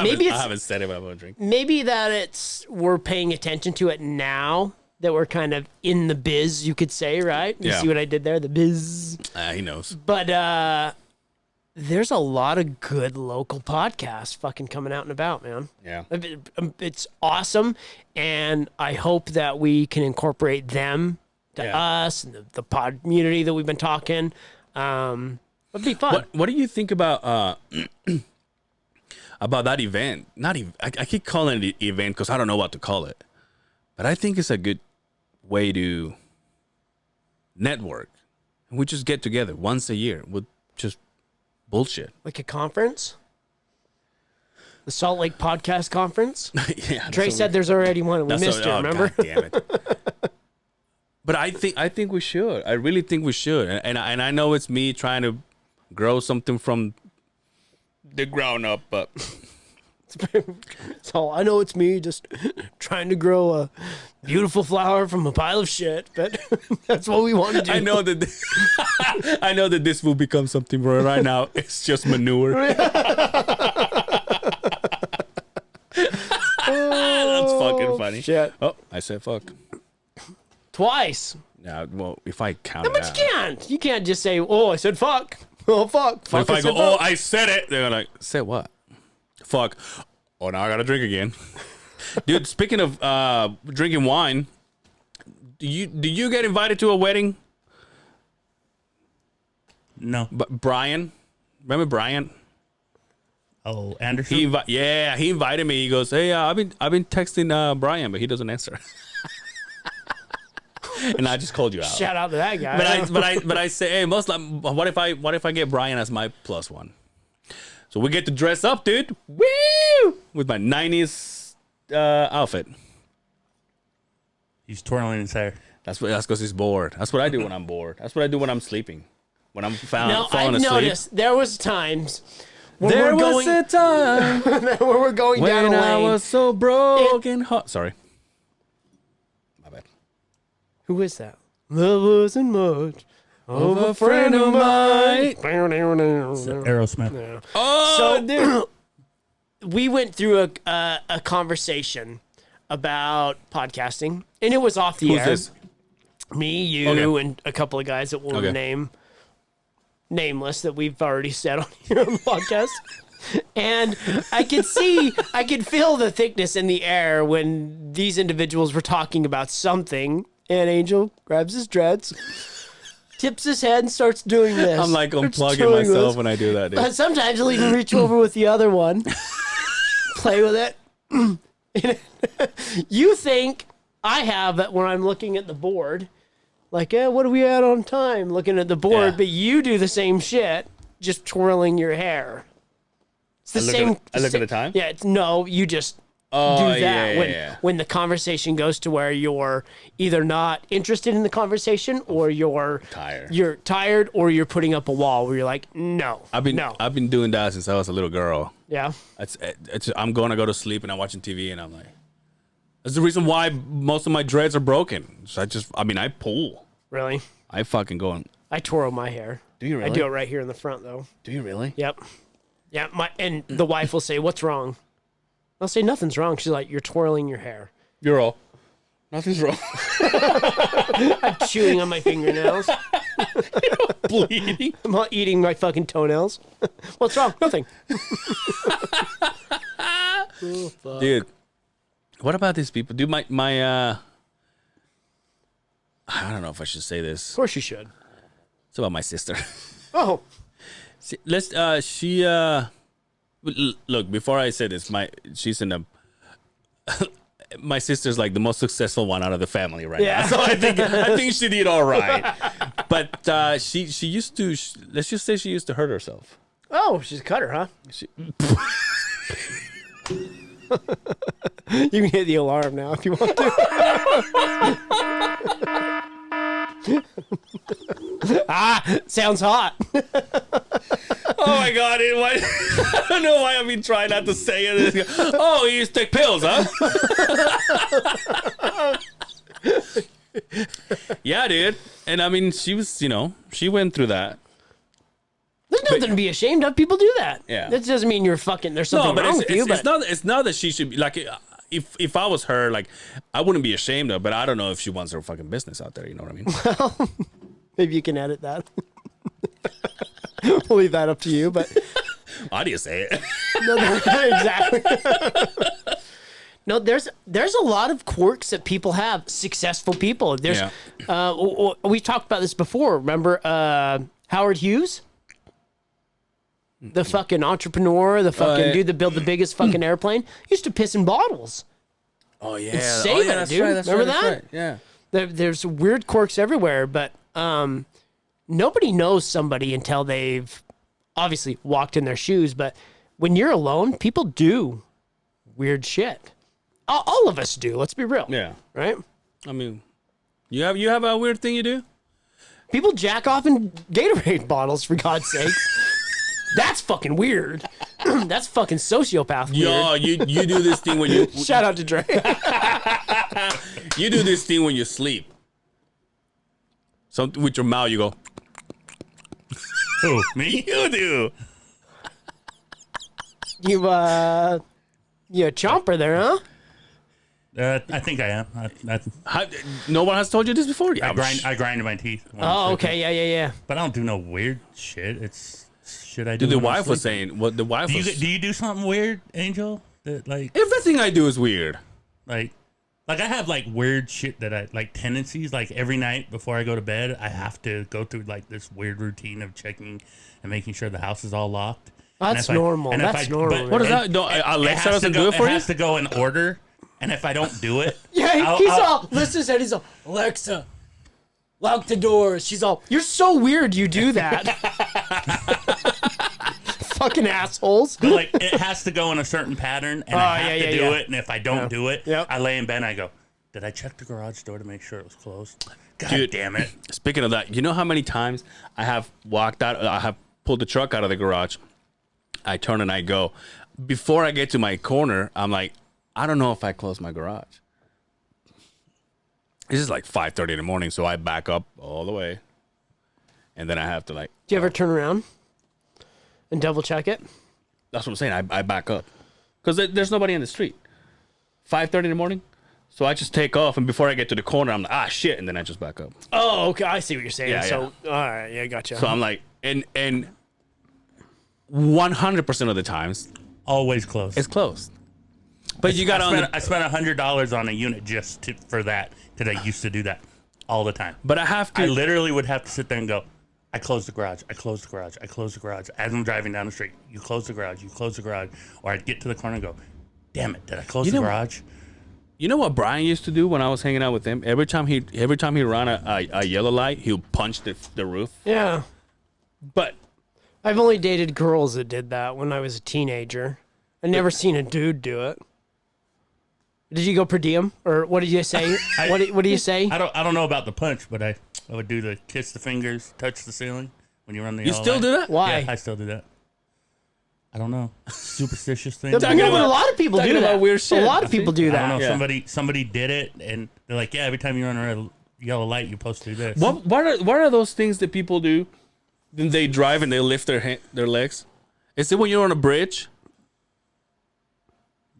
maybe I it's haven't said it, but I'm gonna drink. maybe that we're paying attention to it now that were kind of in the biz, you could say, right? You Yeah. see what I did there? The biz. He knows. But there's a lot of good local podcasts fucking coming out and about, man. Yeah. It's awesome, and I hope that we can incorporate them to us and the pod community that we've been talking. It'd be fun. What do you think about that event? Not even. I keep calling it an event because I don't know what to call it, but I think it's a good way to network. We just get together once a year with just bullshit. Like a conference? The Salt Lake Podcast Conference? Yeah, Trey said there's already one. We missed it, remember? God damn it. But I think we should. I really think we should. And I know it's me trying to grow something from the ground up, but So I know it's me just trying to grow a beautiful flower from a pile of shit, but that's what we want to do. I know that I know that this will become something right now. It's just manure. That's fucking funny. Shit. Oh, I said fuck. Twice. Yeah, well, if I count No, it but out. you can't. You can't just say, oh, I said fuck. Oh, fuck. But if I go, said oh, fuck." I said it, they're like, said what? Fuck. Oh, now I gotta drink again. Dude, speaking of drinking wine, do you get invited to a wedding? No. But Brian, remember Brian? Oh, Anderson. He invited me. He goes, "Hey, I've been texting Brian, but he doesn't answer." And I just called you out. Shout out to that guy. But I say, hey, what if I get Brian as my plus one? So we get to dress up, dude. Woo! With my 90s outfit. He's twirling his hair. That's because he's bored. That's what I do when I'm bored. That's what I do when I'm sleeping. When I'm Now, falling I've asleep. noticed there was times when There we're was going, a time where we're going down when a I lane. was so broken. Sorry. My bad. Who is that? There wasn't much of a friend of mine. Aerosmith. Oh, So dude, we went through a conversation about podcasting, and it was off the who's air. this? Me, you, Okay. and a couple of guys that won't Okay. name nameless that we've already said on here on the podcast. And I could feel the thickness in the air when these individuals were talking about something. And Angel grabs his dreads, tips his head, and starts doing this. I'm like Starts unplugging doing myself this. when I do that, dude. But sometimes he'll even reach over with the other one, play with it. You think I have it when I'm looking at the board, like, what are we at on time? Looking at the board, Yeah. but you do the same shit, just twirling your hair. It's the same. I look at the time? Yeah, you just do Oh, that yeah. when the conversation goes to where you're either not interested in the conversation or you're Tired. You're tired, or you're putting up a wall where you're like, no, I've been doing that since I was a little girl. yeah. I'm going to go to sleep and I'm watching TV and I'm like, that's the reason why most of my dreads are broken. So I pull. Really? I fucking go and. I twirl my hair. Do you really? I do it right here in the front, though. Do you really? Yep. Yeah. And the wife will say, "What's wrong?" I'll say, "Nothing's wrong." She's like, "You're twirling your hair." You're all. Nothing's wrong. I'm chewing on my fingernails. Bleeding. I'm not eating my fucking toenails. What's wrong? Nothing. Dude, what about these people? Dude, my I don't know if I should say this. Of course you should. It's about my sister. Oh, Look, before I say this, she's in a my sister's like the most successful one out of the family right Yeah. now. So I think she did all right. But she used to, let's just say she used to hurt herself. oh, she's a cutter, huh? You can hit the alarm now if you want to. Sounds hot. Oh my God! I don't know why I've been trying not to say it. Oh, you used to take pills, huh? Yeah, dude. And I mean, she was, she went through that. There's nothing to be ashamed of. People do that. Yeah. That doesn't mean you're fucking. There's something wrong with you. It's not that she should be like. if I was her, like, I wouldn't be ashamed of, but I don't know if she wants her fucking business out there. You know what I mean? Maybe you can edit that. We'll leave that up to you, but How do you say it? no, exactly. No, there's a lot of quirks that people have. Successful people. There's, we talked about this before. Remember Howard Hughes, the fucking entrepreneur, the fucking dude that built the biggest fucking airplane, used to piss in bottles. Oh yeah, And save it, that's dude. right. That's Remember right, that? That's right. Yeah. There's weird quirks everywhere, but nobody knows somebody until they've obviously walked in their shoes. But when you're alone, people do weird shit. All of us do. Let's be real. Yeah. Right? I mean, you have a weird thing you do? People jack off in Gatorade bottles, for God's sakes. That's fucking weird. That's fucking sociopath weird. Yo, you do this thing when you Shout out to Dre. you do this thing when you sleep. So with your mouth you go. Who, me? You do. You a chomper there, huh? I think I am. No one has told you this before? Yeah, I grind my teeth. Oh, okay. Yeah. But I don't do no weird shit. It's shit I do. Dude, the when I'm wife was sleeping. saying what the wife was. Do you do something weird, Angel? That Everything I do is weird. like I have like weird shit that I like tendencies. Like every night before I go to bed, I have to go through like this weird routine of checking and making sure the house is all locked. That's normal. That's normal. What is that? No, Alexa doesn't do it for It you? has to go in order, and if I don't do it, Yeah, he's all, listen said, he's all, Alexa, lock the doors. She's all, you're so weird you do that. Fucking assholes. But like it has to go in a certain pattern, and I have to do it. And if I don't do it, Yep. I lay in bed and I go, did I check the garage door to make sure it was closed? God Dude. damn it. Speaking of that, you know how many times I have walked out, I have pulled the truck out of the garage, I turn and I go. Before I get to my corner, I'm like, I don't know if I close my garage. This is like 5:30 in the morning, so I back up all the way. And then I have to like... Do you ever turn around and double check it? That's what I'm saying. I back up. Because there's nobody in the street. 5:30 in the morning. So I just take off, and before I get to the corner, I'm like, shit, and then I just back up. Oh, okay. I see what you're saying. Yeah, so, all right. Yeah, gotcha. So I'm like, and 100% of the times, Always closed. it's closed. But you got I spent $100 on a unit just for that because I used to do that all the time. But I have to. I literally would have to sit there and go, I closed the garage, I closed the garage, I closed the garage. As I'm driving down the street, you close the garage, you close the garage. Or I'd get to the corner and go, damn it, did I close the garage? You know what Brian used to do when I was hanging out with him? Every time he ran a yellow light, he would punch the roof. yeah. But I've only dated girls that did that when I was a teenager. I never seen a dude do it. Did you go per diem, or what did you say? What do you say? I don't know about the punch, but I would do the kiss the fingers, touch the ceiling when you run the you yellow still light. do that? Why? Yeah, I still do that. I don't know. Superstitious thing. No, Talking but about- a lot of people talking do about that. weird shit. A lot of people do I don't know. that. Yeah. Somebody did it, and they're like, yeah, every time you run a red, yellow light, you're supposed to do this. What are those things that people do? Then they drive and they lift their legs. Is it when you're on a bridge?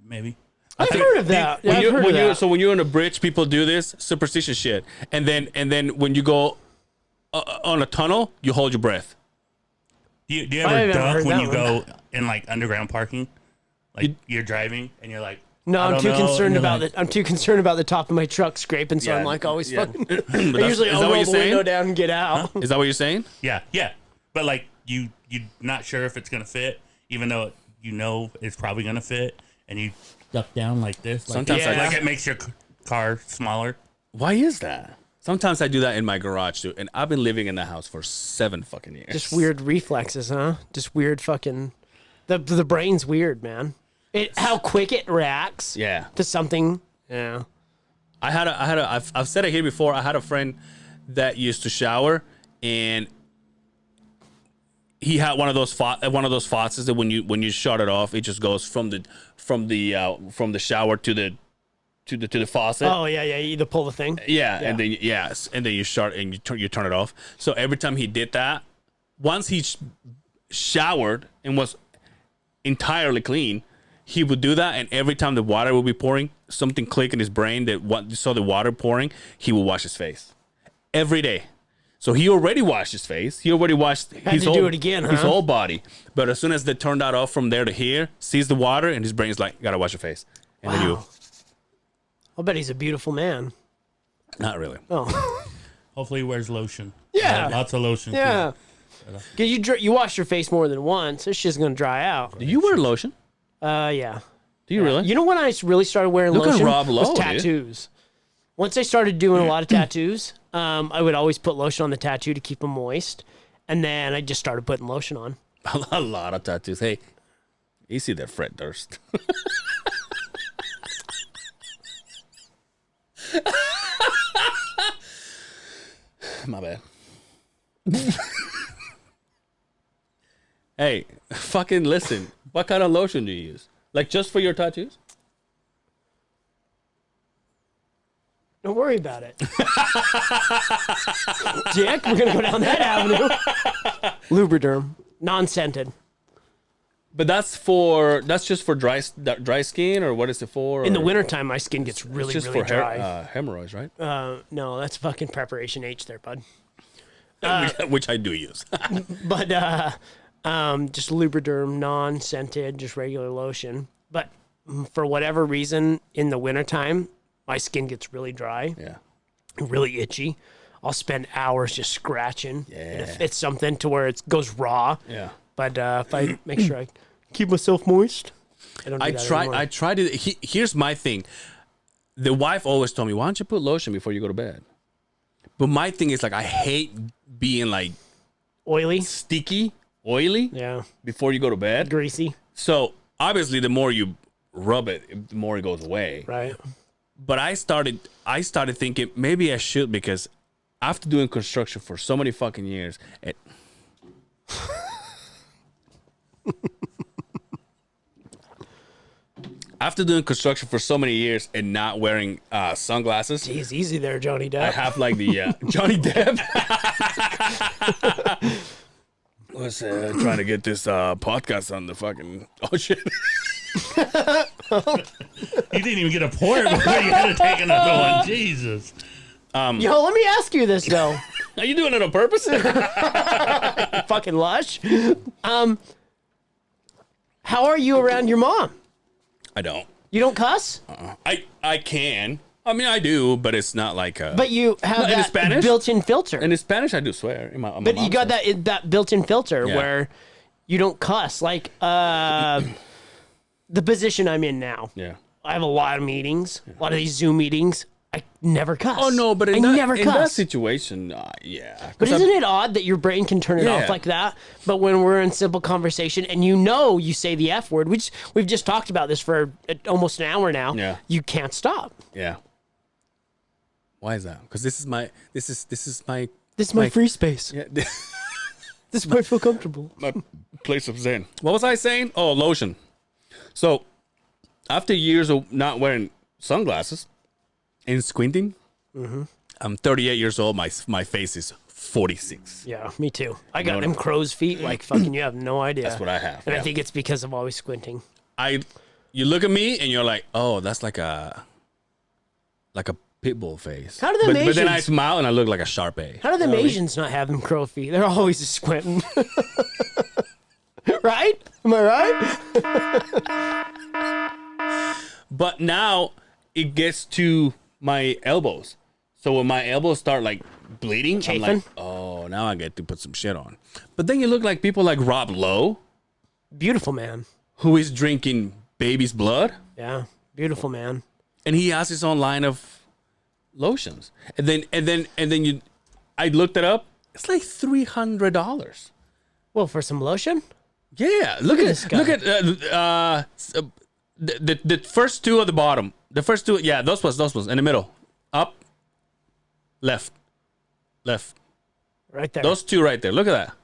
Maybe. I've heard of that. Yeah, I've heard of that. So when you're on a bridge, people do this superstitious shit. And then when you go on a tunnel, you hold your breath. Do you I ever haven't duck heard when that you one. go in like underground parking? Like you're driving and you're like, No, I I'm don't too know, concerned and you're about like, it. I'm too concerned about the top of my truck scraping, so Yeah, I'm like always yeah. fucking. But I usually is I'll that what roll you're the window saying? down and get out. Is that what you're saying? Yeah. But like you're not sure if it's gonna fit, even though you know it's probably gonna fit, and you duck down like this. Like, Sometimes I- like it makes your car smaller. Why is that? Sometimes I do that in my garage too, and I've been living in the house for 7 fucking years. Just weird reflexes, huh? Just weird fucking. The brain's weird, man. How quick it reacts. Yeah. To something. Yeah. I've said it here before. I had a friend that used to shower, and he had one of those faucets that when you shut it off, it just goes from the shower to the faucet. Oh yeah. You either pull the thing. Yeah, and then you shut and you turn it off. So every time he did that, once he showered and was entirely clean, he would do that, and every time the water would be pouring, something click in his brain that saw the water pouring, he would wash his face every day. So he already washed his face. He already washed his do it again, his huh? whole body. But as soon as they turned that off from there to here, sees the water, and his brain's like, gotta wash your face. And then Wow. I'll bet he's a beautiful man. not really. Oh, Hopefully he wears lotion. Yeah. Lots of lotion. yeah. Because you wash your face more than once, it's just gonna dry out. Do you wear lotion? Yeah. Do you really? You know when I really started wearing Look at lotion Rob Lowe, was dude. tattoos. Once I started doing a lot of tattoos, I would always put lotion on the tattoo to keep them moist, and then I just started putting lotion on. A lot of tattoos. Hey, easy there, Fred Durst. My bad. Hey, fucking listen. What kind of lotion do you use? Like just for your tattoos? Don't worry about it. Dick, we're gonna go down that avenue. Lubriderm, non-scented. But that's just for dry skin, or what is it for? In the or- wintertime, my skin gets it's really, just really for dry. hemorrhoids, right? No, that's fucking preparation H there, bud. Which I do use. But just Lubriderm, non-scented, just regular lotion. But for whatever reason, in the wintertime, my skin gets really dry, Yeah. really itchy. I'll spend hours just scratching. Yeah. And if it's something to where it goes raw. Yeah. But if I make sure I keep myself moist, I don't do that anymore. I tried to. Here's my thing. The wife always told me, "Why don't you put lotion before you go to bed?" But my thing is like, I hate being like Oily? sticky, oily Yeah. before you go to bed. Greasy, So obviously, the more you rub it, the more it goes away. right? But I started thinking maybe I should, because after doing construction for so many fucking years, after doing construction for so many years and not wearing sunglasses, He's easy there, Johnny I Depp. have like the Johnny Depp was trying to get this podcast on the fucking shit. You didn't even get a pour before you had to take another one. Jesus. Yo, let me ask you this though. Are you doing it on purpose? Fucking lush. How are you around your mom? I don't. You don't cuss? I can. I mean, I do, but it's not like But you have in that Spanish? built-in filter. in Spanish, I do swear. But you got that built-in filter Yeah. where you don't cuss. Like the position I'm in now. Yeah. I have a lot of meetings, a lot of these Zoom meetings. I never cuss. Oh no, but I never in that cuss. situation, yeah. But isn't it odd that your brain can turn it Yeah. off like that? But when we're in simple conversation and you say the F word, which we've just talked about this for almost an hour now, Yeah. you can't stop. Yeah. Why is that? Because this is my This is my free space. yeah, This is where I feel comfortable. my place of zen. What was I saying? Oh, lotion. So after years of not wearing sunglasses and squinting, I'm 38 years old. My face is 46. Yeah, me too. I got know them what crow's feet like fucking you have no idea. That's what I have. And yeah. I think it's because of always squinting. You look at me and you're like, oh, that's like a pit bull face. How do them but then I Asians- smile and I look like a Sharpei. How do them Asians not have them crow feet? They're always squinting. Right? Am I right? But now it gets to my elbows. So when my elbows start like bleeding, I'm Chafing? like, oh, now I get to put some shit on. But then you look like people like Rob Lowe, Beautiful man. who is drinking baby's blood, Yeah, beautiful man. and he has his own line of lotions. And then I looked it up. It's like $300. Well, for some lotion? Yeah, look at this guy. Look at the first two at the bottom. The first two, yeah, those ones in the middle, up, left. Right there. Those two right there. Look at that.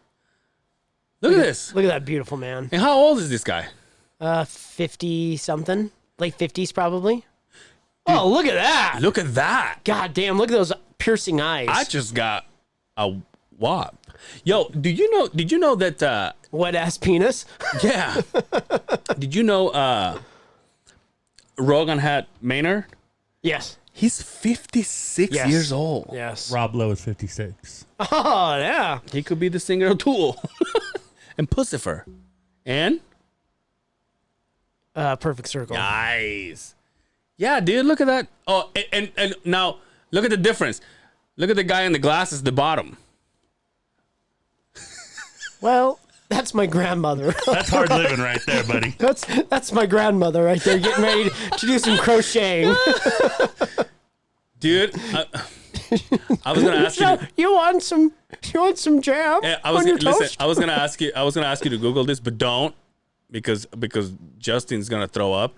Look at this. Look at that beautiful man. And how old is this guy? 50 something, late 50s probably. Oh, look at that. Look at that. God damn, look at those piercing eyes. I just got a wop. Yo, did you know that Wet ass penis. yeah. Did you know Rogan had Maynard? Yes. He's 56 Yes. years old. Yes. Rob Lowe is 56. Oh, yeah. He could be the singer of Tool. And Pussifer. And? Perfect Circle. Nice. Yeah, dude, look at that. Oh, and now, look at the difference. Look at the guy in the glasses at the bottom. Well, that's my grandmother. That's hard living right there, buddy. That's my grandmother right there getting ready to do some crocheting. Dude, I was gonna ask you. You want some jam Yeah, on your toast? I was gonna ask you to Google this, but don't, because Justin's gonna throw up.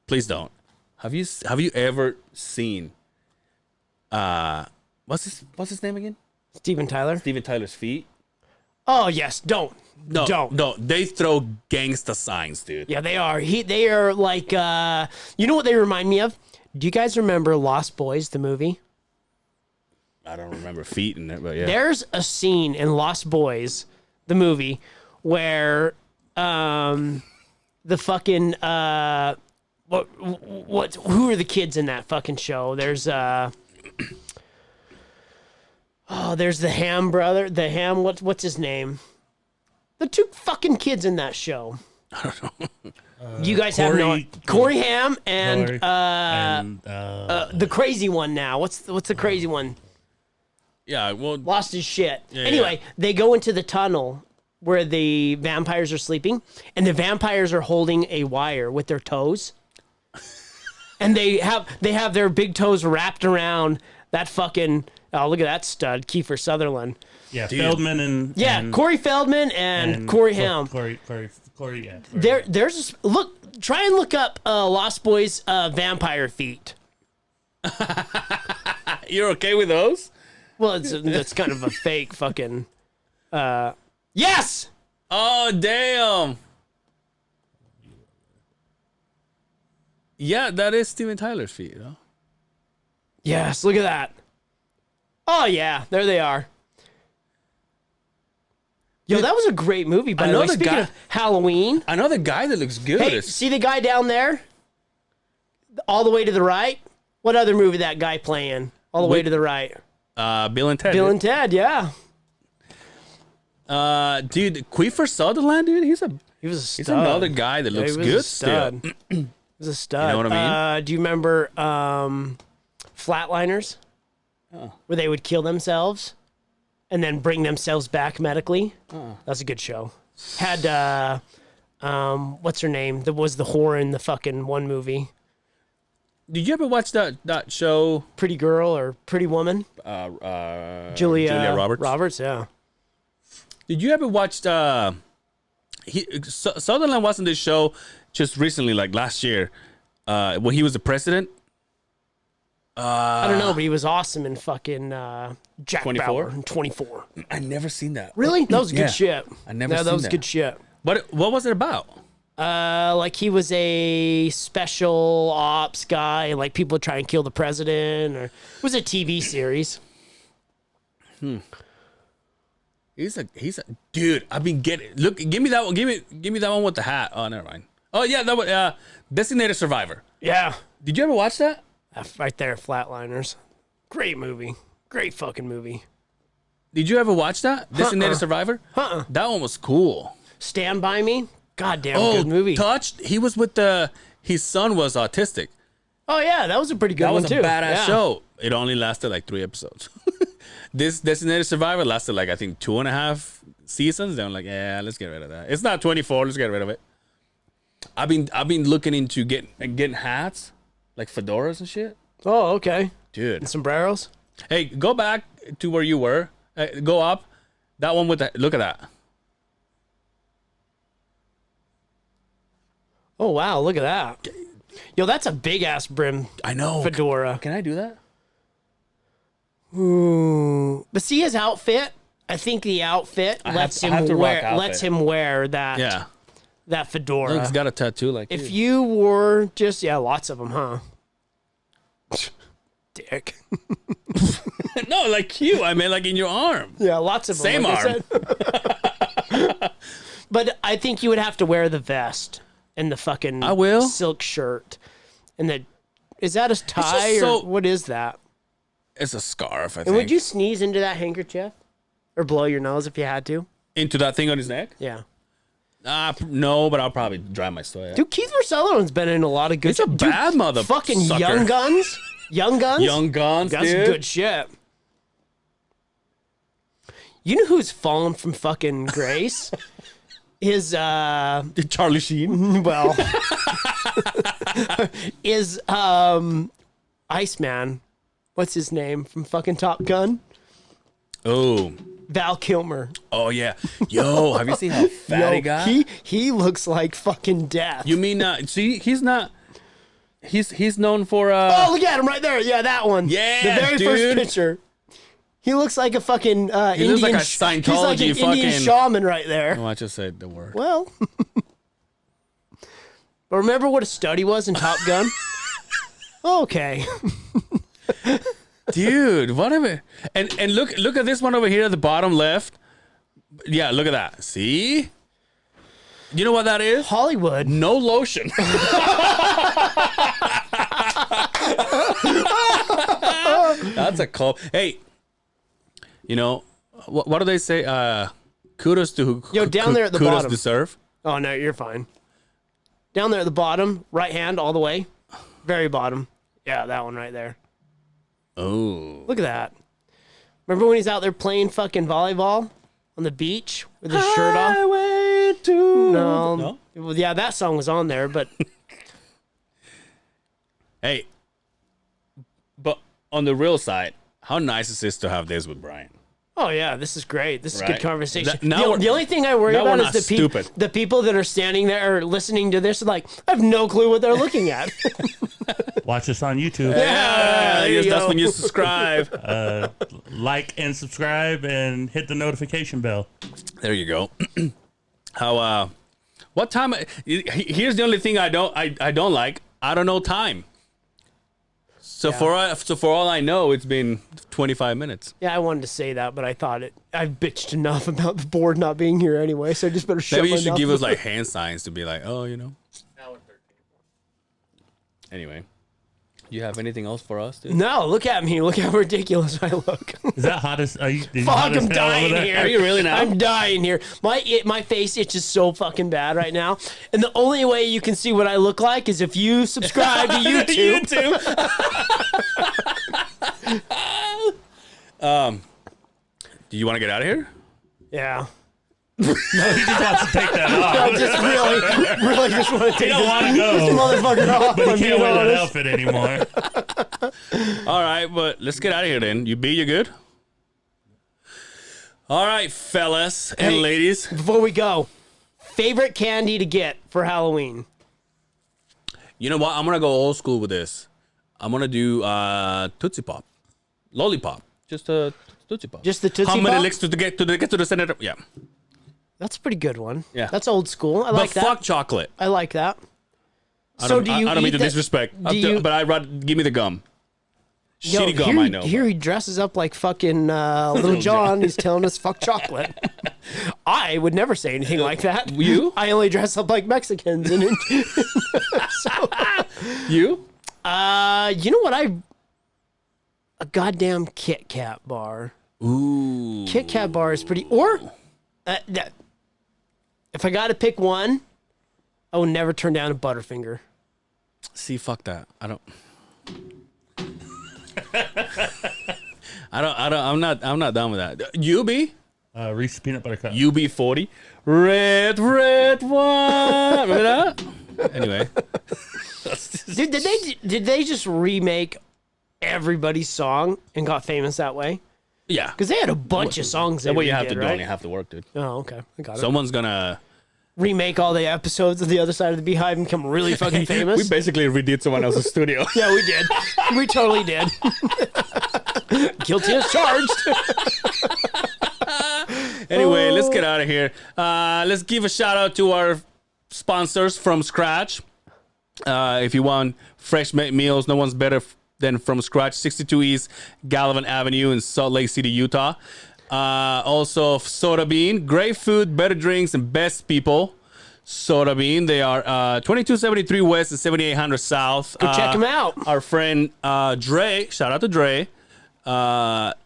Please don't. Have you ever seen? What's his name again? Steven Tyler. Steven Tyler's feet. Oh yes, don't. No. They throw gangsta signs, dude. Yeah, they are. They are like. You know what they remind me of? Do you guys remember Lost Boys, the movie? I don't remember feet in it, but yeah. There's a scene in Lost Boys, the movie, where the fucking who are the kids in that fucking show? There's there's the Ham brother, what's his name? The two fucking kids in that show. I don't know. You guys have no Corey Ham and Corey the crazy one now. What's the crazy one? Yeah, well, Lost his shit. Yeah, anyway, they go into the tunnel where the vampires are sleeping, and the vampires are holding a wire with their toes, and they have their big toes wrapped around that fucking. Oh, look at that stud, Kiefer Sutherland. Yeah, Feldman and Corey Feldman and Corey Ham. Corey, yeah. There's try and look up Lost Boys vampire feet. you're okay with those? Well, it's kind of a fake fucking. Yes. Oh, damn. Yeah, that is Steven Tyler's feet, you know? Yes, look at that. Oh yeah, there they are. Yo, that was a great movie. By the way, speaking of Halloween, Another guy that looks good. hey, see the guy down there, all the way to the right. What other movie that guy playing? All the way to the right. Bill and Ted. Bill and Ted, yeah. Dude, Kiefer Sutherland, dude, He was a he's stud. another guy that looks he was good a stud. still. He was a stud. You know what I mean? Do you remember Flatliners? Where they would kill themselves and then bring themselves back medically. That's a good show. Had what's her name? That was the whore in the fucking one movie. Did you ever watch that show? Pretty Girl or Pretty Woman? Julia Roberts. Roberts, yeah. Did you ever watch Sutherland was in this show just recently, like last year, when he was the president? I don't know, but he was awesome in fucking Jack 24? Bauer in 24. I never seen that. Really? That was good Yeah. shit. I never that seen was that. good shit. What was it about? Like he was a special ops guy, and like people would try and kill the president, or it was a TV series. He's a dude. I've been getting. Look, give me that one. Give me that one with the hat. Oh, never mind. Oh yeah, that one. Designated Survivor. Yeah, Did you ever watch that? right there, Flatliners. Great movie. Great fucking movie. Did you ever watch that? Designated Survivor? That one was cool. Stand By Me. Goddamn Oh, good movie. Touched. He was with his son was autistic. Oh yeah, that was a pretty good That one was a too. badass Yeah. show. It only lasted like 3 episodes. This Designated Survivor lasted like I think 2.5 seasons. Then I'm like, yeah, let's get rid of that. It's not 24. Let's get rid of it. I've been looking into getting hats, like fedoras and shit. Oh okay. Dude. And sombreros. Hey, go back to where you were. Go up. That one with the look at that. Oh wow, look at that. Yo, that's a big ass brim I know. fedora. Can I do that? Ooh. But see his outfit? I think the outfit I lets have to him rock wear that Yeah. that fedora. Look, he's got a tattoo like If you wore just lots of them, huh? Dick. no, like you. I mean, like in your arm. Yeah, lots of them. Same like I arm. said. But I think you would have to wear the vest. and the fucking I will. silk shirt. And is that a tie so- or what is that? It's a scarf, I And think. would you sneeze into that handkerchief? Or blow your nose if you had to? Into that thing on his neck? Yeah. No, but I'll probably dry my sweat. Dude, Keith Sutherland's been in a lot of good It's a bad mother fucking sucker. Young Guns? Young Guns? Young Guns, That's dude. good shit. You know who's fallen from fucking grace? Is Charlie Sheen. well is Iceman. What's his name from fucking Top Gun? Oh. Val Kilmer. Oh, yeah. Yo, have you seen how fat he got? He looks like fucking death. You mean, see, he's not... He's known for... Oh, look at him right there. Yeah, that one. Yeah, the very dude. first picture. He looks like a fucking He Indian. looks like a he's like Scientology an Indian fucking... shaman right there. Oh, I just said the word. Well, but remember what a study was in Top Gun? Okay. Dude, whatever. And look at this one over here at the bottom left. Yeah, look at that. See? You know what that is? Hollywood. No lotion. That's a call. Hey, you know, what do they say? Kudos to who Yo, down there at the kudos bottom. deserve. Oh, no, you're fine. Down there at the bottom, right hand all the way. Very bottom. Yeah, that one right there. Oh. Look at that. Remember when he's out there playing fucking volleyball on the beach with his shirt off? Highway to... No. Well, yeah, that song was on there, but Hey, but on the real side, how nice is this to have this with Brian? oh yeah, this is great. This is Right. good conversation. Now The we're- only thing I worry now we're about not is stupid. the people that are standing there or listening to this are like, I have no clue what they're looking at. Watch us on YouTube. there you That's go. when you subscribe. Like and subscribe and hit the notification bell. There you go. How what time? Here's the only thing I don't like. I don't know time. So for all I know, it's been 25 minutes. Yeah, I wanted to say that, but I thought I've bitched enough about the board not being here anyway, so I just better shut Maybe my you should mouth. give us like hand signs to be like, oh, you know. Anyway, you have anything else for us, dude? No, look at me. Look how ridiculous I look. Is that hottest? Are you? Fuck, I'm dying here. Are you really now? I'm dying here. My face itches so fucking bad right now. And the only way you can see what I look like is if you subscribe to YouTube. Do you want to get out of here? Yeah. He just wants to take that off. I just really just want to He take don't this want to go, motherfucker off. but I'm he can't being wear that honest. outfit anymore. All right, but let's get out of here then. You good? All right, fellas and Hey. ladies. Before we go, favorite candy to get for Halloween? You know what? I'm gonna go old school with this. I'm gonna do Tootsie Pop, Lollipop, just a Tootsie Pop. Just the Tootsie How many Pop? licks to get to the center? Yeah, That's a pretty good one. Yeah. That's old school. I but like that. fuck chocolate. I like that. I So don't, do you I don't mean eat to the- disrespect, do you- but I'd rather give me the gum. Yo, Shitty gum, here, I know. Here he dresses up like fucking Little John. He's telling us fuck chocolate. I would never say anything like that. You? I only dress up like Mexicans. And You? you know what? A goddamn Kit Kat bar. Ooh. Kit Kat bar is pretty. Or if I got to pick one, I would never turn down a Butterfinger. See, fuck that. I don't. I'm not done with that. UB? Reese's peanut butter cup. UB40. Red one. Remember that? Anyway. Did they just remake everybody's song and got famous that way? Yeah. Because they had a bunch of songs. That's what you redid, have to do right? when you have to work, dude. Oh, okay. I got it. Someone's gonna. Remake all the episodes of The Other Side of the Beehive and become really fucking famous. We basically redid someone else's studio. Yeah, we did. We totally did. Guilty as charged. Anyway, let's get out of here. Let's give a shout out to our sponsors from Scratch. If you want fresh made meals, no one's better than From Scratch. 62 East Gallivan Avenue in Salt Lake City, Utah. Also, Soda Bean. Great food, better drinks, and best people. Soda Bean. They are 2273 West and 7800 South. Go check them out. Our friend Dre, shout out to Dre.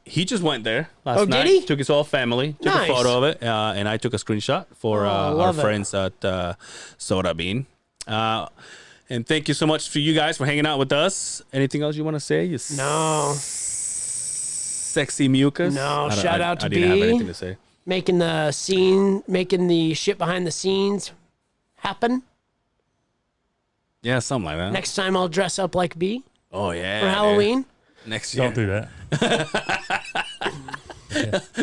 He just went there last night. Did he? Took his whole family. Took Nice. a photo of it. And I took a screenshot for our love it. friends at Soda Bean. And thank you so much for you guys for hanging out with us. Anything else you want to say? No. Sexy mucus. No, shout out to I didn't have B. anything to say. Making the shit behind the scenes happen. Yeah, something like that. Next time I'll dress up like B Oh yeah. for Halloween. Dude. Next year. Don't do that.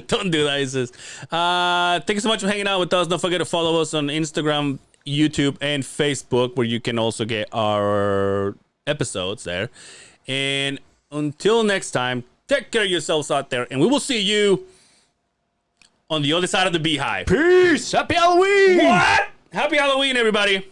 Don't do that, he says. Thank you so much for hanging out with us. Don't forget to follow us on Instagram, YouTube, and Facebook, where you can also get our episodes there. And until next time, take care of yourselves out there, and we will see you on the other side of the Beehive. Peace. Happy Halloween. What? Happy Halloween, everybody.